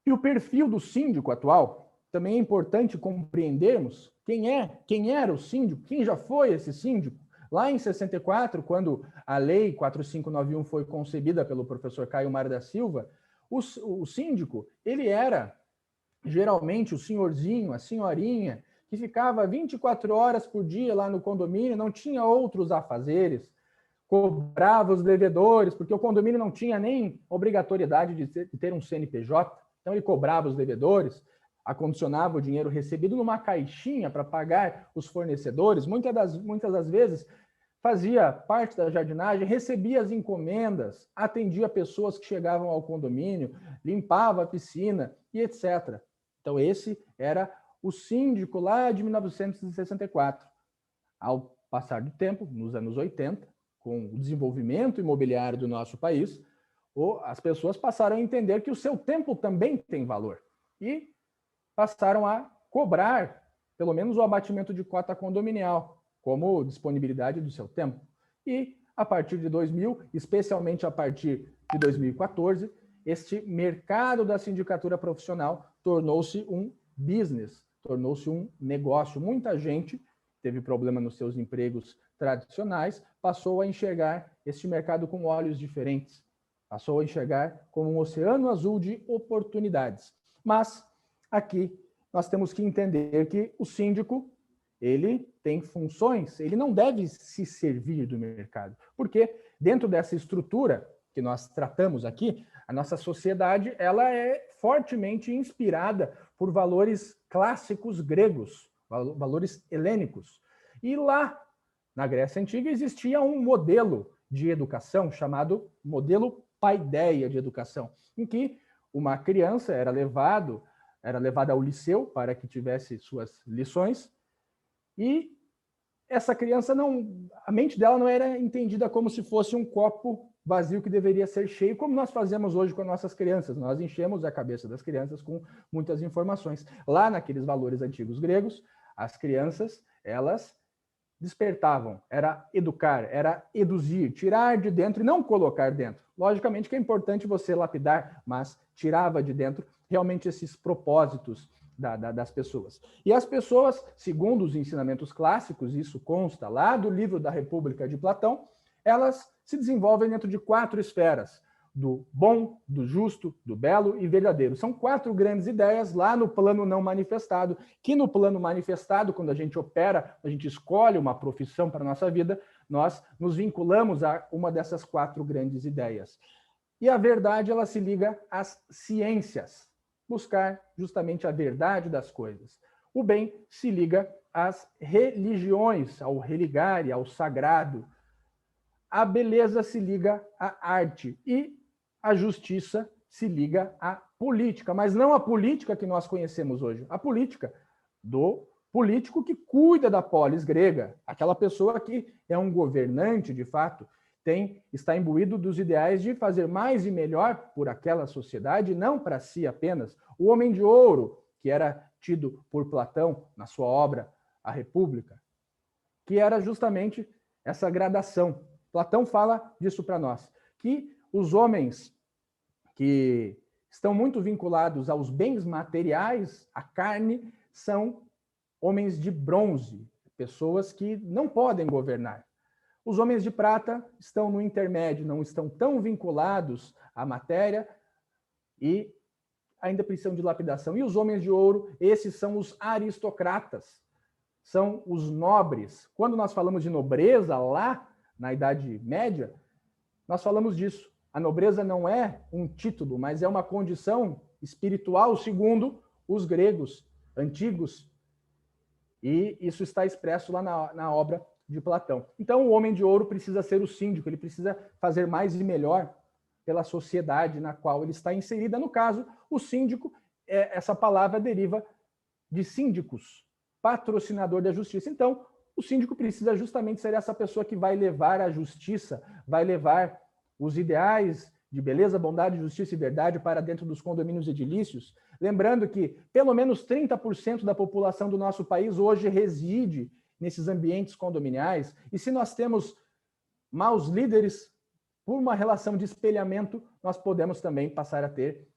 E o perfil do síndico atual, também é importante compreendermos Quem era o síndico? Quem já foi esse síndico? Lá em 64, quando a Lei 4591 foi concebida pelo professor Caio Mar da Silva, o síndico, ele era geralmente o senhorzinho, a senhorinha, que ficava 24 horas por dia lá no condomínio, não tinha outros afazeres, cobrava os devedores, porque o condomínio não tinha nem obrigatoriedade de ter um CNPJ, então ele cobrava os devedores, acondicionava o dinheiro recebido numa caixinha para pagar os fornecedores, muitas das vezes fazia parte da jardinagem, recebia as encomendas, atendia pessoas que chegavam ao condomínio, limpava a piscina e etc. Então esse era o síndico lá de 1964. Ao passar do tempo, nos anos 80, com o desenvolvimento imobiliário do nosso país, as pessoas passaram a entender que o seu tempo também tem valor e passaram a cobrar, pelo menos, o abatimento de cota condominial, como disponibilidade do seu tempo. E, a partir de 2000, especialmente a partir de 2014, este mercado da sindicatura profissional tornou-se um business, tornou-se um negócio. Muita gente teve problema nos seus empregos tradicionais, passou a enxergar este mercado com olhos diferentes, passou a enxergar como um oceano azul de oportunidades. Mas aqui nós temos que entender que o síndico, ele tem funções, ele não deve se servir do mercado, porque dentro dessa estrutura que nós tratamos aqui, a nossa sociedade ela é fortemente inspirada por valores clássicos gregos, valores helênicos. E lá, na Grécia Antiga, existia um modelo de educação chamado modelo paideia de educação, em que uma criança era levada ao liceu para que tivesse suas lições, e essa criança a mente dela não era entendida como se fosse um copo vazio que deveria ser cheio, como nós fazemos hoje com as nossas crianças. Nós enchemos a cabeça das crianças com muitas informações. Lá naqueles valores antigos gregos, as crianças, elas despertavam, era educar, era eduzir, tirar de dentro e não colocar dentro. Logicamente que é importante você lapidar, mas tirava de dentro realmente esses propósitos das pessoas. E as pessoas, segundo os ensinamentos clássicos, isso consta lá do livro da República de Platão, elas se desenvolvem dentro de 4 esferas: do bom, do justo, do belo e verdadeiro. São 4 grandes ideias lá no plano não manifestado, que no plano manifestado, quando a gente opera, a gente escolhe uma profissão para a nossa vida, nós nos vinculamos a uma dessas 4 grandes ideias. E a verdade, ela se liga às ciências, buscar justamente a verdade das coisas. O bem se liga às religiões, ao religare, ao sagrado. A beleza se liga à arte e a justiça se liga à política, mas não a política que nós conhecemos hoje, a política do político que cuida da polis grega, aquela pessoa que é um governante, de fato, está imbuído dos ideais de fazer mais e melhor por aquela sociedade, não para si apenas. O homem de ouro, que era tido por Platão na sua obra A República, que era justamente essa gradação. Platão fala disso para nós, que os homens que estão muito vinculados aos bens materiais, à carne, são homens de bronze, pessoas que não podem governar. Os homens de prata estão no intermédio, não estão tão vinculados à matéria e ainda precisam de lapidação. E os homens de ouro, esses são os aristocratas, são os nobres. Quando nós falamos de nobreza lá na Idade Média, nós falamos disso. A nobreza não é um título, mas é uma condição espiritual, segundo os gregos antigos. E isso está expresso lá na obra de Platão. Então, o homem de ouro precisa ser o síndico, ele precisa fazer mais e melhor pela sociedade na qual ele está inserida. No caso, o síndico, essa palavra deriva de síndicos, patrocinador da justiça. Então, o síndico precisa justamente ser essa pessoa que vai levar a justiça, vai levar os ideais de beleza, bondade, justiça e verdade para dentro dos condomínios edilícios. Lembrando que pelo menos 30% da população do nosso país hoje reside nesses ambientes condominiais. E se nós temos maus líderes, por uma relação de espelhamento, nós podemos também passar a ter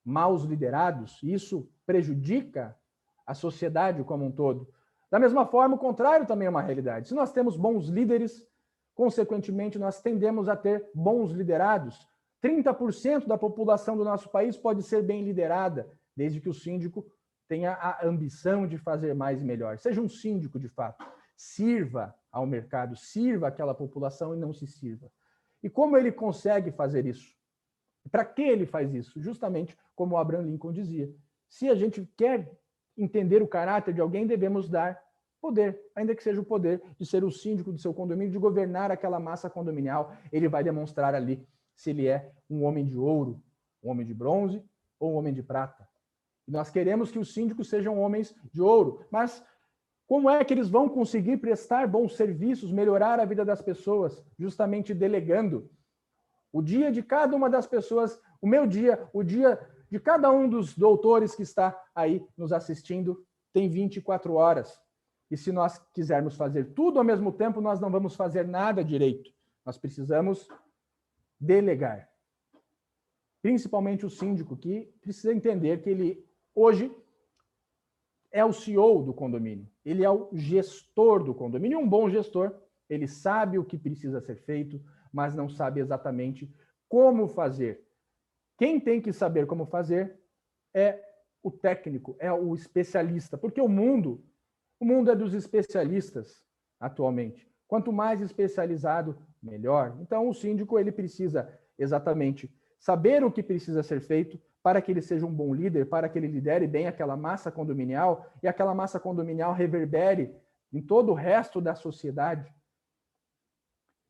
maus liderados. Isso prejudica a sociedade como um todo. Da mesma forma, o contrário também é uma realidade. Se nós temos bons líderes, consequentemente, nós tendemos a ter bons liderados. 30% da população do nosso país pode ser bem liderada, desde que o síndico tenha a ambição de fazer mais e melhor. Seja um síndico, de fato. Sirva ao mercado, sirva àquela população e não se sirva. E como ele consegue fazer isso? Para que ele faz isso? Justamente como o Abraham Lincoln dizia. Se a gente quer entender o caráter de alguém, devemos dar poder, ainda que seja o poder de ser o síndico do seu condomínio, de governar aquela massa condominial. Ele vai demonstrar ali se ele é um homem de ouro, um homem de bronze ou um homem de prata. E nós queremos que os síndicos sejam homens de ouro, mas como é que eles vão conseguir prestar bons serviços, melhorar a vida das pessoas? Justamente delegando. O dia de cada uma das pessoas, o meu dia, o dia de cada um dos doutores que está aí nos assistindo, tem 24 horas. E se nós quisermos fazer tudo ao mesmo tempo, nós não vamos fazer nada direito. Nós precisamos delegar. Principalmente o síndico, que precisa entender que ele, hoje, é o CEO do condomínio. Ele é o gestor do condomínio. Um bom gestor, ele sabe o que precisa ser feito, mas não sabe exatamente como fazer. Quem tem que saber como fazer é o técnico, é o especialista, porque o mundo é dos especialistas atualmente. Quanto mais especializado, melhor. Então, o síndico, ele precisa exatamente saber o que precisa ser feito para que ele seja um bom líder, para que ele lidere bem aquela massa condominial e aquela massa condominial reverbere em todo o resto da sociedade.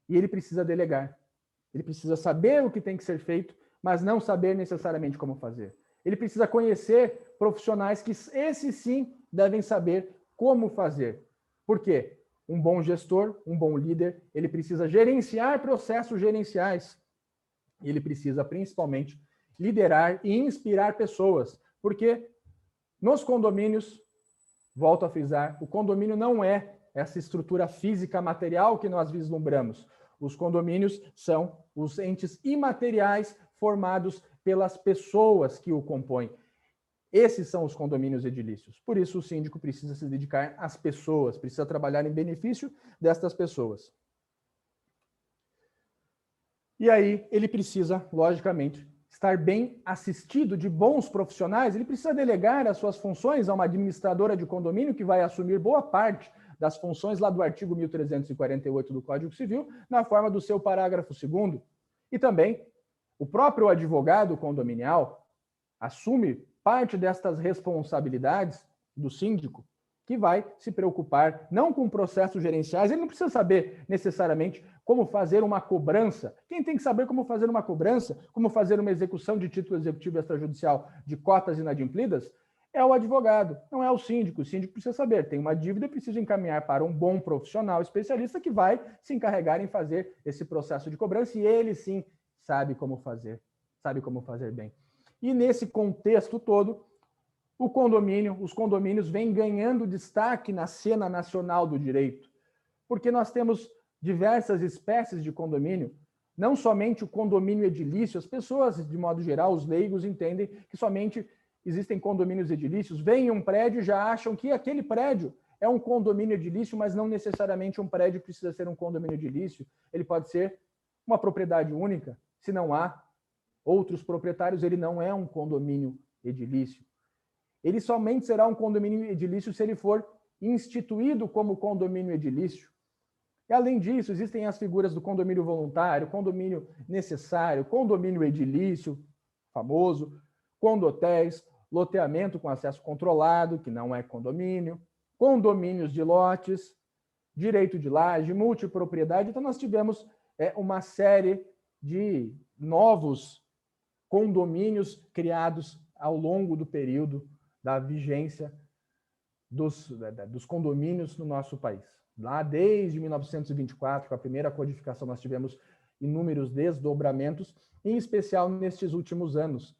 E ele precisa delegar. Ele precisa saber o que tem que ser feito, mas não saber necessariamente como fazer. Ele precisa conhecer profissionais que, esses sim, devem saber como fazer. Por quê? Um bom gestor, um bom líder, ele precisa gerenciar processos gerenciais. E ele precisa, principalmente, liderar e inspirar pessoas. Porque nos condomínios, volto a frisar, o condomínio não é essa estrutura física material que nós vislumbramos. Os condomínios são os entes imateriais formados pelas pessoas que o compõem. Esses são os condomínios edilícios. Por isso, o síndico precisa se dedicar às pessoas, precisa trabalhar em benefício destas pessoas. E aí, ele precisa, logicamente, estar bem assistido de bons profissionais. Ele precisa delegar as suas funções a uma administradora de condomínio que vai assumir boa parte das funções lá do artigo 1348 do Código Civil, na forma do seu parágrafo 2º. E também, o próprio advogado condominial assume parte destas responsabilidades do síndico, que vai se preocupar não com processos gerenciais, ele não precisa saber necessariamente como fazer uma cobrança. Quem tem que saber como fazer uma cobrança, como fazer uma execução de título executivo extrajudicial de cotas inadimplidas, é o advogado, não é o síndico. O síndico precisa saber, tem uma dívida, precisa encaminhar para um bom profissional especialista que vai se encarregar em fazer esse processo de cobrança, e ele sim sabe como fazer bem. E nesse contexto todo, os condomínios vêm ganhando destaque na cena nacional do direito, porque nós temos diversas espécies de condomínio, não somente o condomínio edilício. As pessoas, de modo geral, os leigos, entendem que somente existem condomínios edilícios, veem um prédio e já acham que aquele prédio é um condomínio edilício, mas não necessariamente um prédio precisa ser um condomínio edilício. Ele pode ser uma propriedade única. Se não há outros proprietários, ele não é um condomínio edilício. Ele somente será um condomínio edilício se ele for instituído como condomínio edilício. E, além disso, existem as figuras do condomínio voluntário, condomínio necessário, condomínio edilício, famoso, condotéis, loteamento com acesso controlado, que não é condomínio, condomínios de lotes, direito de laje, multipropriedade. Então, nós tivemos uma série de novos condomínios criados ao longo do período da vigência dos condomínios no nosso país. Lá desde 1924, com a primeira codificação, nós tivemos inúmeros desdobramentos, em especial nestes últimos anos.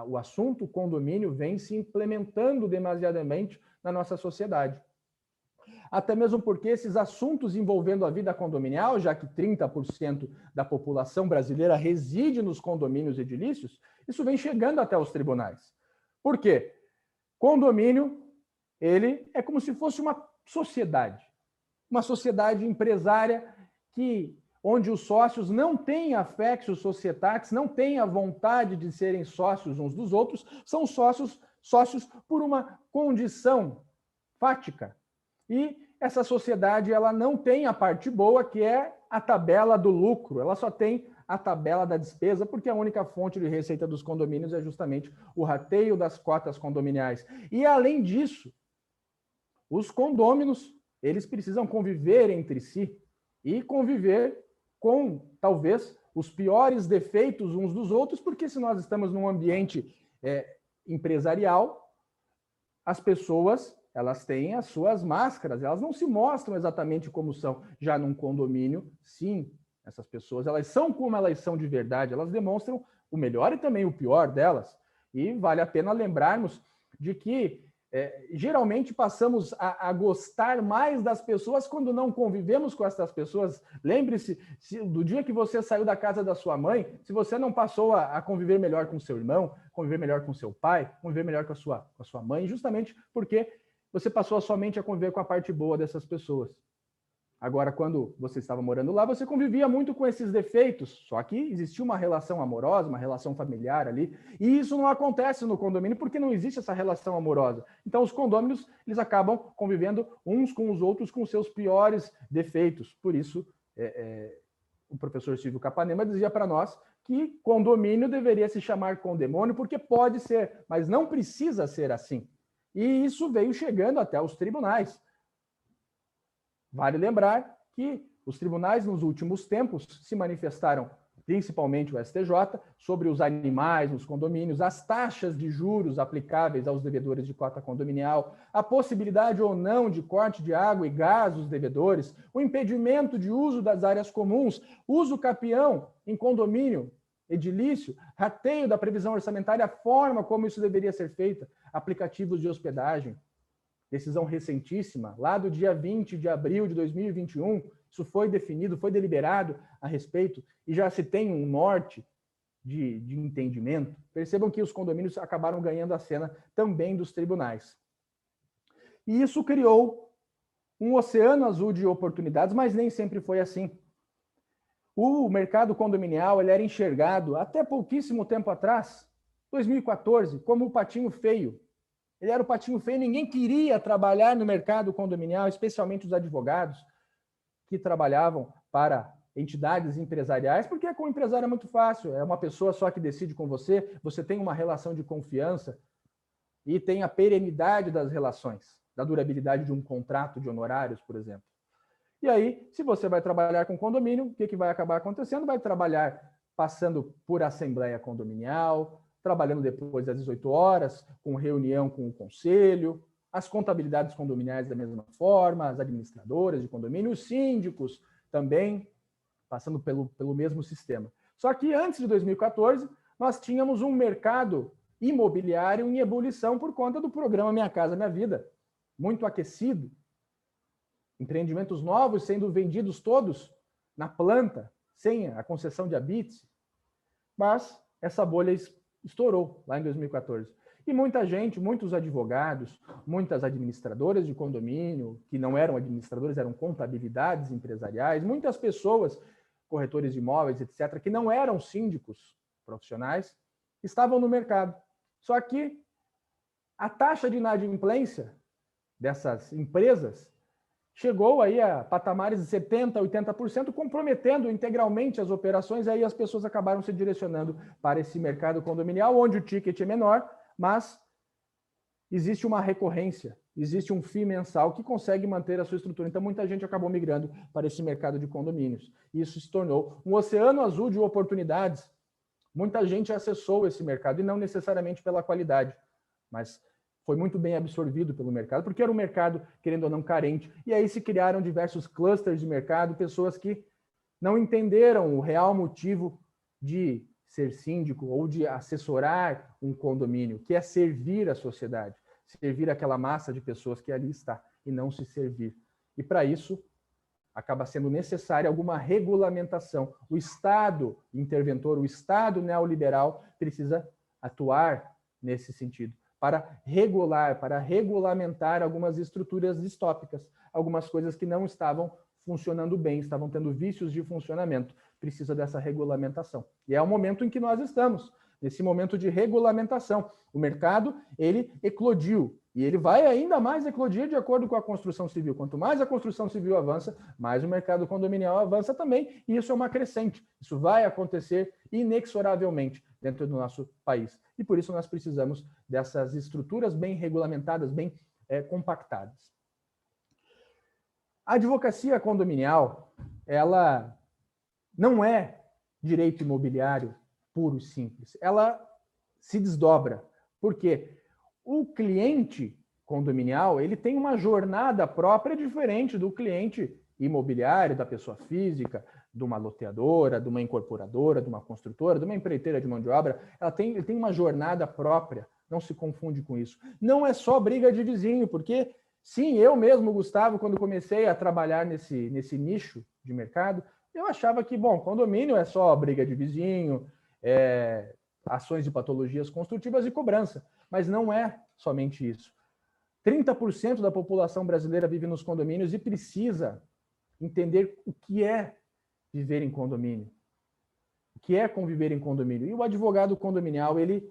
O assunto condomínio vem se implementando demasiadamente na nossa sociedade. Até mesmo porque esses assuntos envolvendo a vida condominial, já que 30% da população brasileira reside nos condomínios edilícios, isso vem chegando até os tribunais. Por quê? Condomínio, ele é como se fosse uma sociedade. Uma sociedade empresária onde os sócios não têm affectio societatis, não têm a vontade de serem sócios uns dos outros, são sócios por uma condição fática. E essa sociedade ela não tem a parte boa, que é a tabela do lucro, ela só tem a tabela da despesa, porque a única fonte de receita dos condomínios é justamente o rateio das cotas condominiais. E, além disso, os condôminos, eles precisam conviver entre si e conviver com, talvez, os piores defeitos uns dos outros, porque se nós estamos num ambiente empresarial, as pessoas elas têm as suas máscaras, elas não se mostram exatamente como são. Já num condomínio, sim, essas pessoas elas são como elas são de verdade, elas demonstram o melhor e também o pior delas. E vale a pena lembrarmos de que geralmente passamos a gostar mais das pessoas quando não convivemos com essas pessoas. Lembre-se do dia que você saiu da casa da sua mãe, se você não passou a conviver melhor com seu irmão, conviver melhor com seu pai, conviver melhor com a sua mãe, justamente porque você passou somente a conviver com a parte boa dessas pessoas. Agora, quando você estava morando lá, você convivia muito com esses defeitos, só que existia uma relação amorosa, uma relação familiar ali, e isso não acontece no condomínio porque não existe essa relação amorosa. Então, os condôminos, eles acabam convivendo uns com os outros com seus piores defeitos. Por isso, o professor Silvio Capanema dizia para nós que condomínio deveria se chamar condemônio, porque pode ser, mas não precisa ser assim. E isso veio chegando até os tribunais. Vale lembrar que os tribunais, nos últimos tempos, se manifestaram, principalmente o STJ, sobre os animais nos condomínios, as taxas de juros aplicáveis aos devedores de cota condominial, a possibilidade ou não de corte de água e gás dos devedores, o impedimento de uso das áreas comuns, uso capião em condomínio edilício, rateio da previsão orçamentária, a forma como isso deveria ser feito, aplicativos de hospedagem. Decisão recentíssima, lá do dia 20 de abril de 2021, isso foi definido, foi deliberado a respeito, e já se tem um norte de entendimento. Percebam que os condomínios acabaram ganhando a cena também dos tribunais. E isso criou um oceano azul de oportunidades, mas nem sempre foi assim. O mercado condominial ele era enxergado, até pouquíssimo tempo atrás, 2014, como o patinho feio. Ele era o patinho feio, ninguém queria trabalhar no mercado condominial, especialmente os advogados que trabalhavam para entidades empresariais, porque com o empresário é muito fácil, é uma pessoa só que decide com você, você tem uma relação de confiança e tem a perenidade das relações, da durabilidade de um contrato de honorários, por exemplo. E aí, se você vai trabalhar com condomínio, o que vai acabar acontecendo? Vai trabalhar passando por assembleia condominial, trabalhando depois das 18 horas, com reunião com o conselho, as contabilidades condominiais da mesma forma, as administradoras de condomínio, os síndicos também, passando pelo mesmo sistema. Só que antes de 2014, nós tínhamos um mercado imobiliário em ebulição por conta do programa Minha Casa Minha Vida, muito aquecido, empreendimentos novos sendo vendidos todos na planta, sem a concessão de habite, mas essa bolha estourou lá em 2014. E muita gente, muitos advogados, muitas administradoras de condomínio, que não eram administradores, eram contabilidades empresariais, muitas pessoas, corretores de imóveis, etc., que não eram síndicos profissionais, estavam no mercado. Só que a taxa de inadimplência dessas empresas chegou aí a patamares de 70%, 80%, comprometendo integralmente as operações, aí as pessoas acabaram se direcionando para esse mercado condominial, onde o ticket é menor, mas existe uma recorrência, existe um FII mensal que consegue manter a sua estrutura. Então, muita gente acabou migrando para esse mercado de condomínios. Isso se tornou um oceano azul de oportunidades. Muita gente acessou esse mercado, e não necessariamente pela qualidade, mas foi muito bem absorvido pelo mercado, porque era um mercado, querendo ou não, carente. E aí se criaram diversos clusters de mercado, pessoas que não entenderam o real motivo de ser síndico ou de assessorar um condomínio, que é servir a sociedade, servir aquela massa de pessoas que ali está, e não se servir. E para isso, acaba sendo necessária alguma regulamentação. O Estado interventor, o Estado neoliberal precisa atuar nesse sentido, para regular, para regulamentar algumas estruturas distópicas, algumas coisas que não estavam funcionando bem, estavam tendo vícios de funcionamento. Precisa dessa regulamentação. E é o momento em que nós estamos, nesse momento de regulamentação. O mercado, ele eclodiu, e ele vai ainda mais eclodir de acordo com a construção civil. Quanto mais a construção civil avança, mais o mercado condominial avança também, e isso é uma crescente. Isso vai acontecer inexoravelmente dentro do nosso país. E por isso nós precisamos dessas estruturas bem regulamentadas, bem compactadas. A advocacia condominial, ela não é direito imobiliário puro e simples. Ela se desdobra. Por quê? O cliente condominial, ele tem uma jornada própria diferente do cliente imobiliário, da pessoa física, de uma loteadora, de uma incorporadora, de uma construtora, de uma empreiteira de mão de obra. Ele tem uma jornada própria, não se confunde com isso. Não é só briga de vizinho, porque, sim, eu mesmo, Gustavo, quando comecei a trabalhar nesse nicho de mercado, eu achava que, bom, condomínio é só briga de vizinho, ações de patologias construtivas e cobrança. Mas não é somente isso. 30% da população brasileira vive nos condomínios e precisa entender o que é viver em condomínio, o que é conviver em condomínio. E o advogado condominial, ele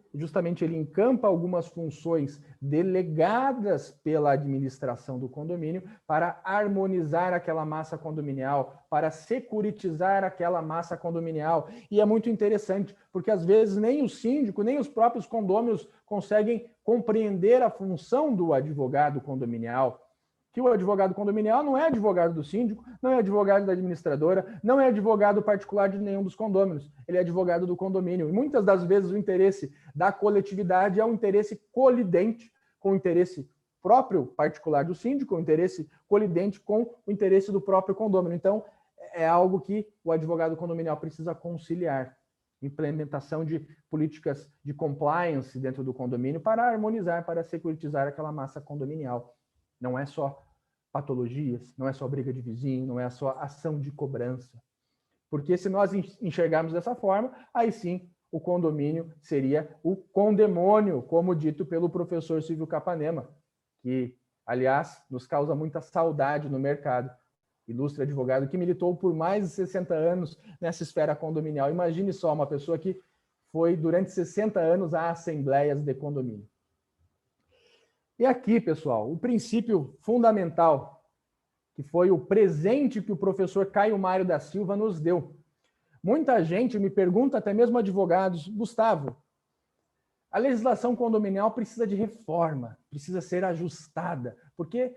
encampa algumas funções delegadas pela administração do condomínio para harmonizar aquela massa condominial, para securitizar aquela massa condominial. E é muito interessante, porque às vezes nem o síndico, nem os próprios condôminos conseguem compreender a função do advogado condominial. Que o advogado condominial não é advogado do síndico, não é advogado da administradora, não é advogado particular de nenhum dos condôminos, ele é advogado do condomínio. E muitas das vezes o interesse da coletividade é um interesse colidente com o interesse próprio particular do síndico, um interesse colidente com o interesse do próprio condômino. Então, é algo que o advogado condominial precisa conciliar. Implementação de políticas de compliance dentro do condomínio para harmonizar, para securitizar aquela massa condominial. Não é só patologias, não é só briga de vizinho, não é só ação de cobrança. Porque se nós enxergarmos dessa forma, aí sim o condomínio seria o condemônio, como dito pelo professor Silvio Capanema, que, aliás, nos causa muita saudade no mercado. Ilustre advogado que militou por mais de 60 anos nessa esfera condominial. Imagine só uma pessoa que foi durante 60 anos a assembleias de condomínio. E aqui, pessoal, o princípio fundamental, que foi o presente que o professor Caio Mário da Silva nos deu. Muita gente me pergunta, até mesmo advogados, Gustavo, a legislação condominial precisa de reforma, precisa ser ajustada, porque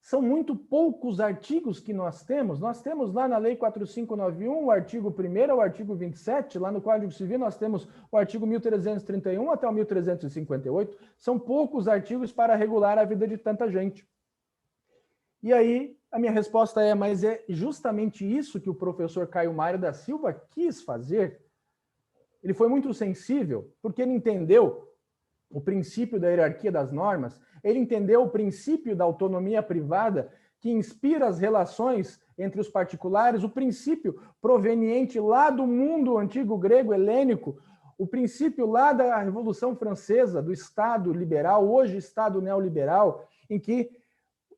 são muito poucos artigos que nós temos. Nós temos lá na Lei 4591, o artigo 1º ao artigo 27, lá no Código Civil nós temos o artigo 1331 até o 1358. São poucos artigos para regular a vida de tanta gente. E aí, a minha resposta é, mas é justamente isso que o professor Caio Mário da Silva quis fazer? Ele foi muito sensível, porque ele entendeu o princípio da hierarquia das normas, ele entendeu o princípio da autonomia privada que inspira as relações entre os particulares, o princípio proveniente lá do mundo antigo grego helênico, o princípio lá da Revolução Francesa, do Estado liberal, hoje Estado neoliberal, em que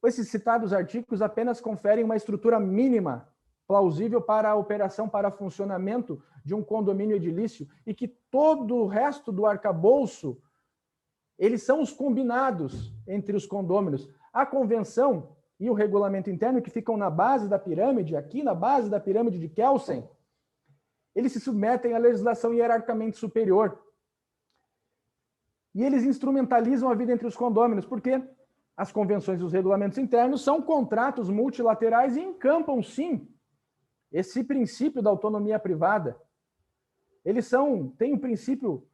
esses citados artigos apenas conferem uma estrutura mínima, plausível para a operação, para funcionamento de um condomínio edilício, e que todo o resto do arcabouço eles são os combinados entre os condôminos. A convenção e o regulamento interno, que ficam na base da pirâmide, aqui na base da pirâmide de Kelsen, eles se submetem à legislação hierarquicamente superior. E eles instrumentalizam a vida entre os condôminos, porque as convenções e os regulamentos internos são contratos multilaterais e encampam, sim, esse princípio da autonomia privada. Eles têm um princípio,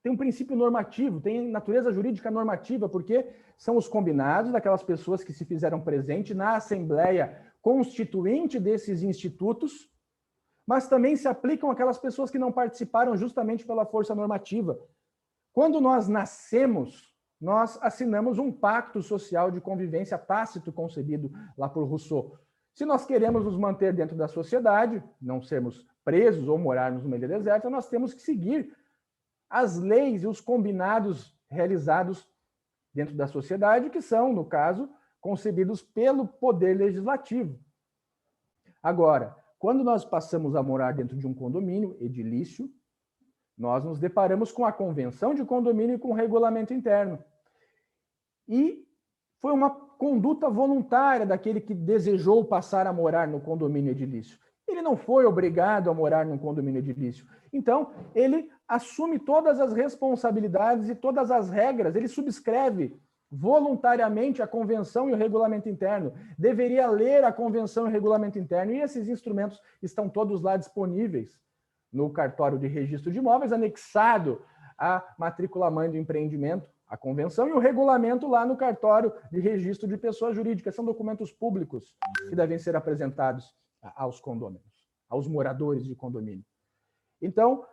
tem um princípio normativo, tem natureza jurídica normativa, porque são os combinados daquelas pessoas que se fizeram presente na Assembleia Constituinte desses institutos, mas também se aplicam àquelas pessoas que não participaram justamente pela força normativa. Quando nós nascemos, nós assinamos um pacto social de convivência tácito concebido lá por Rousseau. Se nós queremos nos manter dentro da sociedade, não sermos presos ou morarmos no meio do deserto, nós temos que seguir as leis e os combinados realizados dentro da sociedade, que são, no caso, concebidos pelo poder legislativo. Agora, quando nós passamos a morar dentro de um condomínio edilício, nós nos deparamos com a convenção de condomínio e com o regulamento interno. E foi uma conduta voluntária daquele que desejou passar a morar no condomínio edilício. Ele não foi obrigado a morar num condomínio edilício. Então, ele assume todas as responsabilidades e todas as regras, ele subscreve voluntariamente a convenção e o regulamento interno. Deveria ler a convenção e o regulamento interno, e esses instrumentos estão todos lá disponíveis no cartório de registro de imóveis, anexado à matrícula-mãe do empreendimento, a convenção, e o regulamento lá no cartório de registro de pessoas jurídicas. São documentos públicos que devem ser apresentados aos condôminos, aos moradores de condomínio. Então,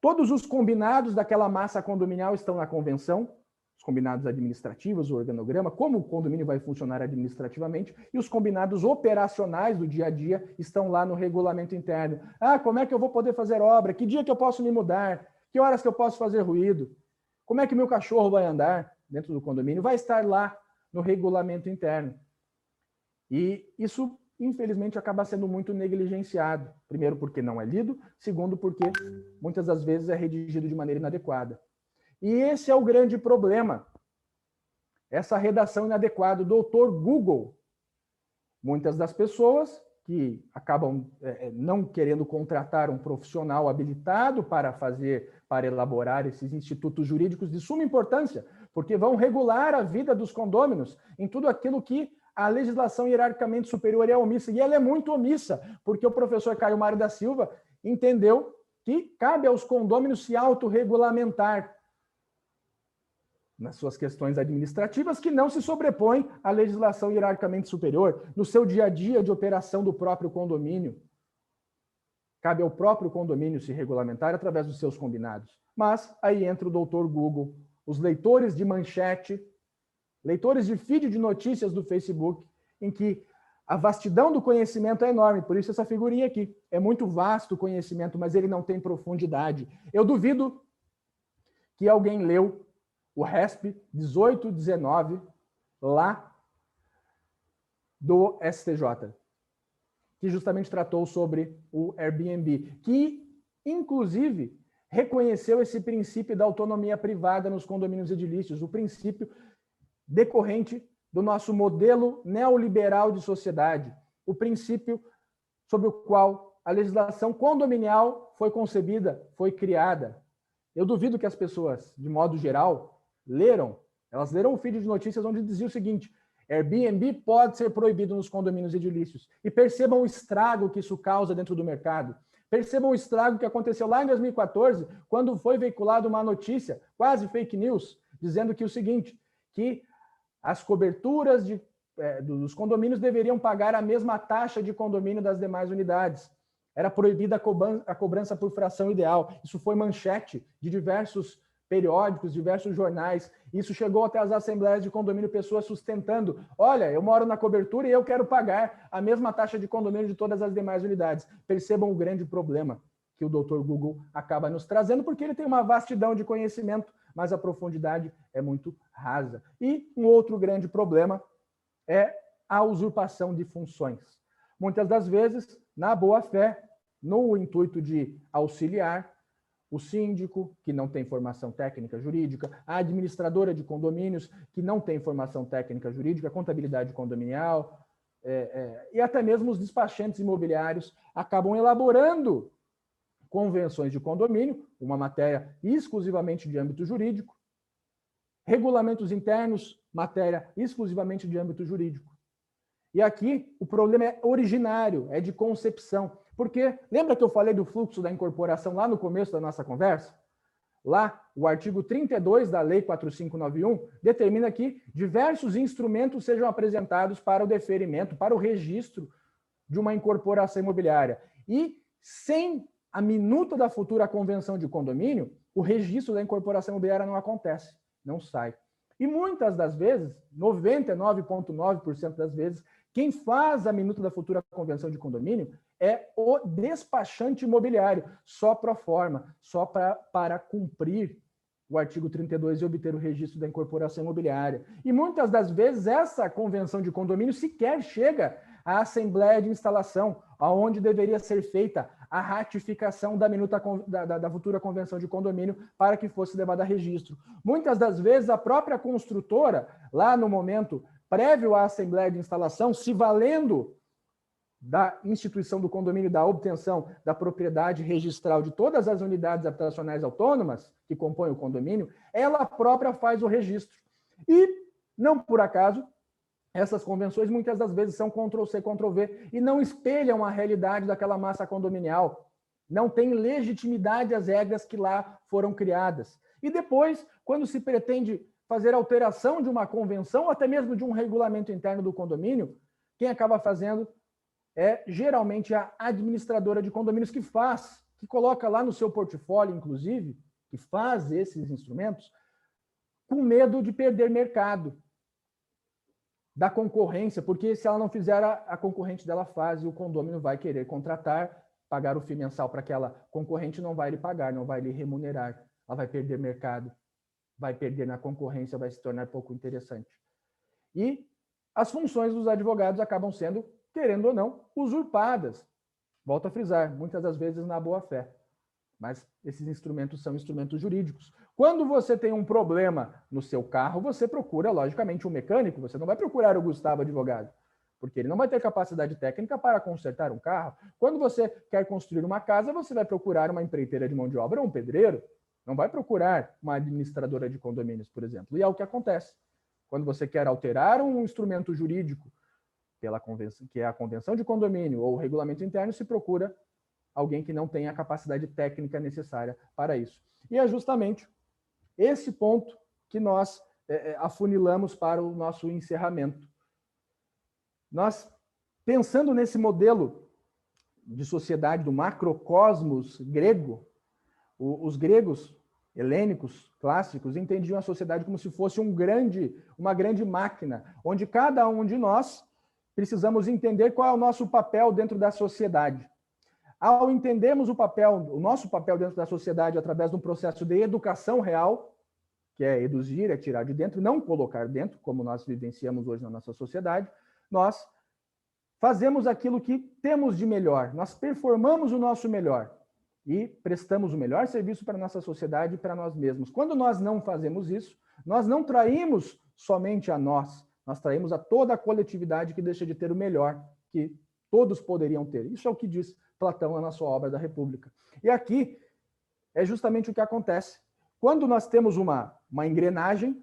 todos os combinados daquela massa condominial estão na convenção, os combinados administrativos, o organograma, como o condomínio vai funcionar administrativamente, e os combinados operacionais do dia a dia estão lá no regulamento interno. Ah, como é que eu vou poder fazer obra? Que dia que eu posso me mudar? Que horas que eu posso fazer ruído? Como é que meu cachorro vai andar dentro do condomínio? Vai estar lá no regulamento interno. E isso, infelizmente, acaba sendo muito negligenciado. Primeiro, porque não é lido. Segundo, porque muitas das vezes é redigido de maneira inadequada. E esse é o grande problema. Essa redação inadequada. O doutor Google, muitas das pessoas que acabam não querendo contratar um profissional habilitado para elaborar esses institutos jurídicos de suma importância, porque vão regular a vida dos condôminos em tudo aquilo que a legislação hierarquicamente superior é omissa. E ela é muito omissa, porque o professor Caio Mário da Silva entendeu que cabe aos condôminos se autorregulamentar nas suas questões administrativas, que não se sobrepõem à legislação hierarquicamente superior, no seu dia a dia de operação do próprio condomínio. Cabe ao próprio condomínio se regulamentar através dos seus combinados. Mas aí entra o doutor Google, os leitores de manchete, leitores de feed de notícias do Facebook, em que a vastidão do conhecimento é enorme, por isso essa figurinha aqui. É muito vasto o conhecimento, mas ele não tem profundidade. Eu duvido que alguém leu o RESP 1819, lá do STJ, que justamente tratou sobre o Airbnb, que, inclusive, reconheceu esse princípio da autonomia privada nos condomínios edilícios, o princípio decorrente do nosso modelo neoliberal de sociedade, o princípio sobre o qual a legislação condominial foi concebida, foi criada. Eu duvido que as pessoas, de modo geral, elas leram o feed de notícias onde dizia o seguinte: Airbnb pode ser proibido nos condomínios edilícios. E percebam o estrago que isso causa dentro do mercado. Percebam o estrago que aconteceu lá em 2014, quando foi veiculada uma notícia, quase fake news, dizendo que o seguinte, que as coberturas dos condomínios deveriam pagar a mesma taxa de condomínio das demais unidades. Era proibida a cobrança por fração ideal. Isso foi manchete de diversos periódicos, diversos jornais. Isso chegou até as assembleias de condomínio, pessoas sustentando: olha, eu moro na cobertura e eu quero pagar a mesma taxa de condomínio de todas as demais unidades. Percebam o grande problema que o Dr. Google acaba nos trazendo, porque ele tem uma vastidão de conhecimento, mas a profundidade é muito rasa. E um outro grande problema é a usurpação de funções. Muitas das vezes, na boa-fé, no intuito de auxiliar, o síndico, que não tem formação técnica jurídica, a administradora de condomínios, que não tem formação técnica jurídica, contabilidade condominial, e até mesmo os despachantes imobiliários acabam elaborando convenções de condomínio, uma matéria exclusivamente de âmbito jurídico, regulamentos internos, matéria exclusivamente de âmbito jurídico. E aqui o problema é originário, é de concepção. Porque lembra que eu falei do fluxo da incorporação lá no começo da nossa conversa? Lá, o artigo 32 da Lei 4591 determina que diversos instrumentos sejam apresentados para o deferimento, para o registro de uma incorporação imobiliária. E sem a minuta da futura convenção de condomínio, o registro da incorporação imobiliária não acontece, não sai. E muitas das vezes, 99,9% das vezes, Quem faz a minuta da futura convenção de condomínio é o despachante imobiliário, só pro forma, só para cumprir o artigo 32 e obter o registro da incorporação imobiliária. E muitas das vezes essa convenção de condomínio sequer chega à Assembleia de Instalação, aonde deveria ser feita a ratificação da minuta da futura convenção de condomínio para que fosse levada a registro. Muitas das vezes a própria construtora, lá no momento prévio à Assembleia de Instalação, se valendo da instituição do condomínio, da obtenção da propriedade registral de todas as unidades habitacionais autônomas que compõem o condomínio, ela própria faz o registro. E, não por acaso, essas convenções muitas das vezes são Ctrl+C, Ctrl+V e não espelham a realidade daquela massa condominial. Não tem legitimidade às regras que lá foram criadas. E depois, quando se pretende fazer alteração de uma convenção, ou até mesmo de um regulamento interno do condomínio, quem acaba fazendo é geralmente a administradora de condomínios que coloca lá no seu portfólio, inclusive, que faz esses instrumentos, com medo de perder mercado da concorrência, porque se ela não fizer, a concorrente dela faz e o condômino vai querer contratar, pagar o FII mensal para aquela concorrente, não vai lhe pagar, não vai lhe remunerar, ela vai perder mercado, vai perder na concorrência, vai se tornar pouco interessante. E as funções dos advogados acabam sendo, querendo ou não, usurpadas. Volto a frisar, muitas das vezes na boa-fé. Mas esses instrumentos são instrumentos jurídicos. Quando você tem um problema no seu carro, você procura, logicamente, um mecânico, você não vai procurar o Gustavo advogado, porque ele não vai ter capacidade técnica para consertar um carro. Quando você quer construir uma casa, você vai procurar uma empreiteira de mão de obra ou um pedreiro, não vai procurar uma administradora de condomínios, por exemplo. E é o que acontece. Quando você quer alterar um instrumento jurídico, pela convenção, que é a convenção de condomínio ou o regulamento interno, se procura alguém que não tenha a capacidade técnica necessária para isso. E é justamente esse ponto que nós afunilamos para o nosso encerramento. Nós, pensando nesse modelo de sociedade do macrocosmos grego, os gregos helênicos clássicos entendiam a sociedade como se fosse uma grande máquina, onde cada um de nós precisamos entender qual é o nosso papel dentro da sociedade. Ao entendermos o nosso papel dentro da sociedade através de um processo de educação real, que é eduzir, é tirar de dentro, não colocar dentro, como nós vivenciamos hoje na nossa sociedade, nós fazemos aquilo que temos de melhor, nós performamos o nosso melhor e prestamos o melhor serviço para a nossa sociedade e para nós mesmos. Quando nós não fazemos isso, nós não traímos somente a nós traímos a toda a coletividade que deixa de ter o melhor que todos poderiam ter. Isso é o que diz Platão na sua obra da República. E aqui é justamente o que acontece. Quando nós temos uma engrenagem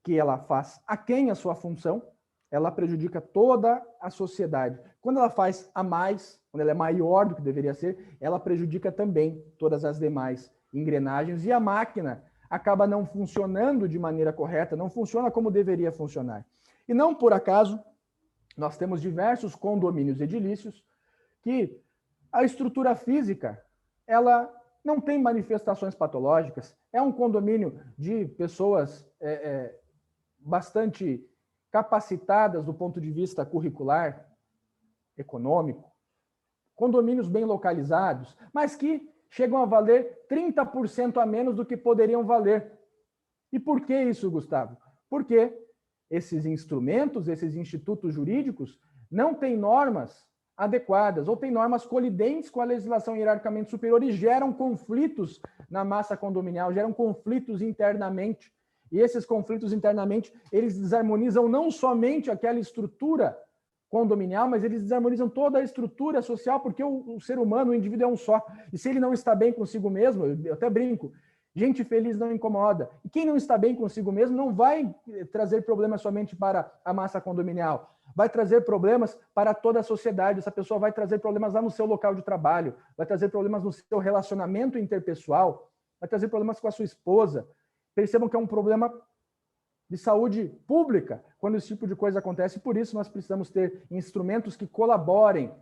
que ela faz aquém a sua função, ela prejudica toda a sociedade. Quando ela faz a mais, quando ela é maior do que deveria ser, ela prejudica também todas as demais engrenagens e a máquina acaba não funcionando de maneira correta, não funciona como deveria funcionar. E não por acaso, nós temos diversos condomínios edilícios que a estrutura física, ela não tem manifestações patológicas, é um condomínio de pessoas bastante capacitadas do ponto de vista curricular, econômico, condomínios bem localizados, mas que chegam a valer 30% a menos do que poderiam valer. E por que isso, Gustavo? Porque esses instrumentos, esses institutos jurídicos, não têm normas adequadas ou têm normas colidentes com a legislação hierarquicamente superior e geram conflitos na massa condominial, geram conflitos internamente. E esses conflitos internamente, eles desarmonizam não somente aquela estrutura condominial, mas eles desarmonizam toda a estrutura social, porque o ser humano, o indivíduo é um só. E se ele não está bem consigo mesmo, eu até brinco, gente feliz não incomoda. E quem não está bem consigo mesmo não vai trazer problemas somente para a massa condominial. Vai trazer problemas para toda a sociedade. Essa pessoa vai trazer problemas lá no seu local de trabalho, vai trazer problemas no seu relacionamento interpessoal, vai trazer problemas com a sua esposa. Percebam que é um problema de saúde pública quando esse tipo de coisa acontece. Por isso, nós precisamos ter instrumentos que colaborem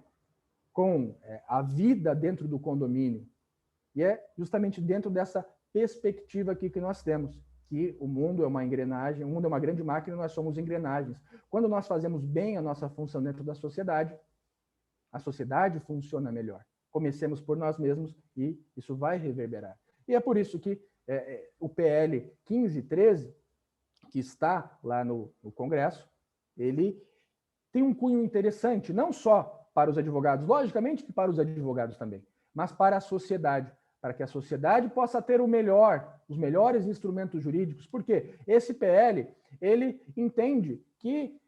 com a vida dentro do condomínio. E é justamente dentro dessa perspectiva aqui que nós temos. que o mundo é uma engrenagem, o mundo é uma grande máquina e nós somos engrenagens. Quando nós fazemos bem a nossa função dentro da sociedade, a sociedade funciona melhor. Comecemos por nós mesmos e isso vai reverberar. E é por isso que o PL 1513, que está lá no Congresso, ele tem um cunho interessante, não só para os advogados, logicamente que para os advogados também, mas para a sociedade, para que a sociedade possa ter os melhores instrumentos jurídicos, porque esse PL, ele entende que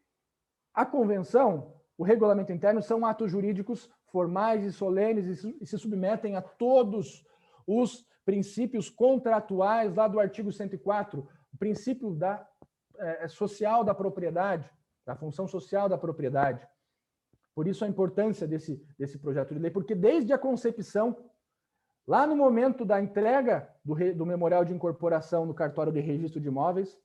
a convenção, o regulamento interno, são atos jurídicos formais e solenes e se submetem a todos os princípios contratuais lá do artigo 104, o princípio social da propriedade, da função social da propriedade. Por isso a importância desse projeto de lei, porque desde a concepção, lá no momento da entrega do memorial de incorporação no cartório de registro de imóveis,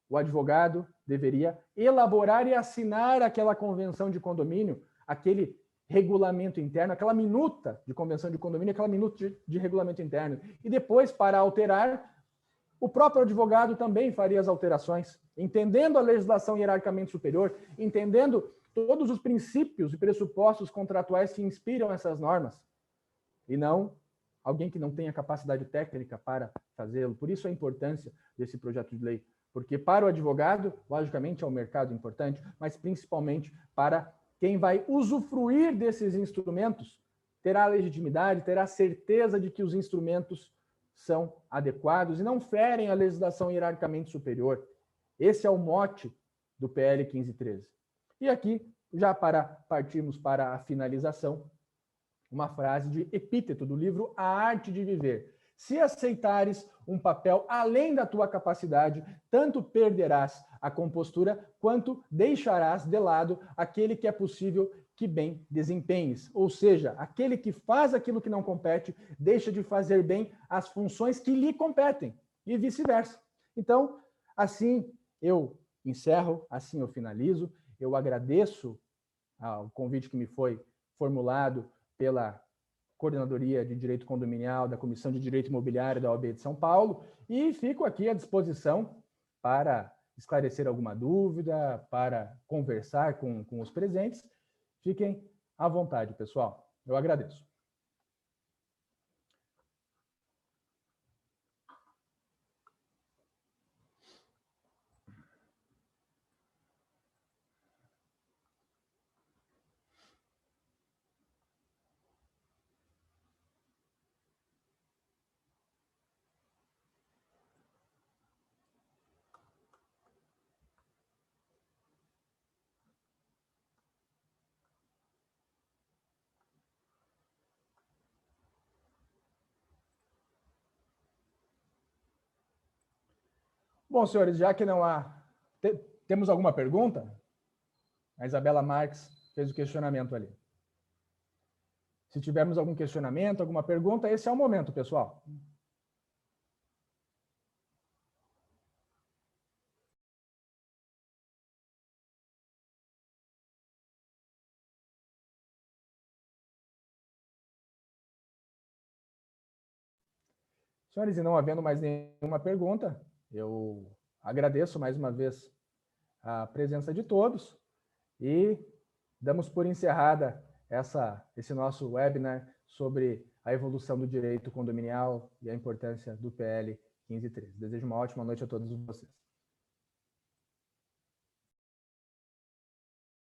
o advogado deveria elaborar e assinar aquela convenção de condomínio, aquele regulamento interno, aquela minuta de convenção de condomínio, aquela minuta de regulamento interno. E depois, para alterar, o próprio advogado também faria as alterações, entendendo a legislação hierarquicamente superior, entendendo todos os princípios e pressupostos contratuais que inspiram essas normas, e não alguém que não tenha capacidade técnica para fazê-lo. Por isso a importância desse projeto de lei, porque para o advogado, logicamente, é um mercado importante, mas principalmente para quem vai usufruir desses instrumentos, terá legitimidade, terá certeza de que os instrumentos são adequados e não ferem a legislação hierarquicamente superior. Esse é o mote do PL 1513. E aqui, já para partirmos para a finalização, uma frase de Epíteto do livro A Arte de Viver. Se aceitares um papel além da tua capacidade, tanto perderás a compostura, quanto deixarás de lado aquele que é possível que bem desempenhes. Ou seja, aquele que faz aquilo que não compete, deixa de fazer bem as funções que lhe competem, e vice-versa. Então, assim eu encerro, assim eu finalizo. Eu agradeço ao convite que me foi formulado pela Coordenadoria de Direito Condominial, da Comissão de Direito Imobiliário da OAB de São Paulo, e fico aqui à disposição para esclarecer alguma dúvida, para conversar com os presentes. Fiquem à vontade, pessoal. Eu agradeço. Bom, senhores, já que não há... Temos alguma pergunta? A Isabela Marques fez o questionamento ali. Se tivermos algum questionamento, alguma pergunta, esse é o momento, pessoal. Senhores, e não havendo mais nenhuma pergunta, eu agradeço mais uma vez a presença de todos e damos por encerrada esse nosso webinar sobre a evolução do direito condominial e a importância do PL 1513. Desejo uma ótima noite a todos vocês.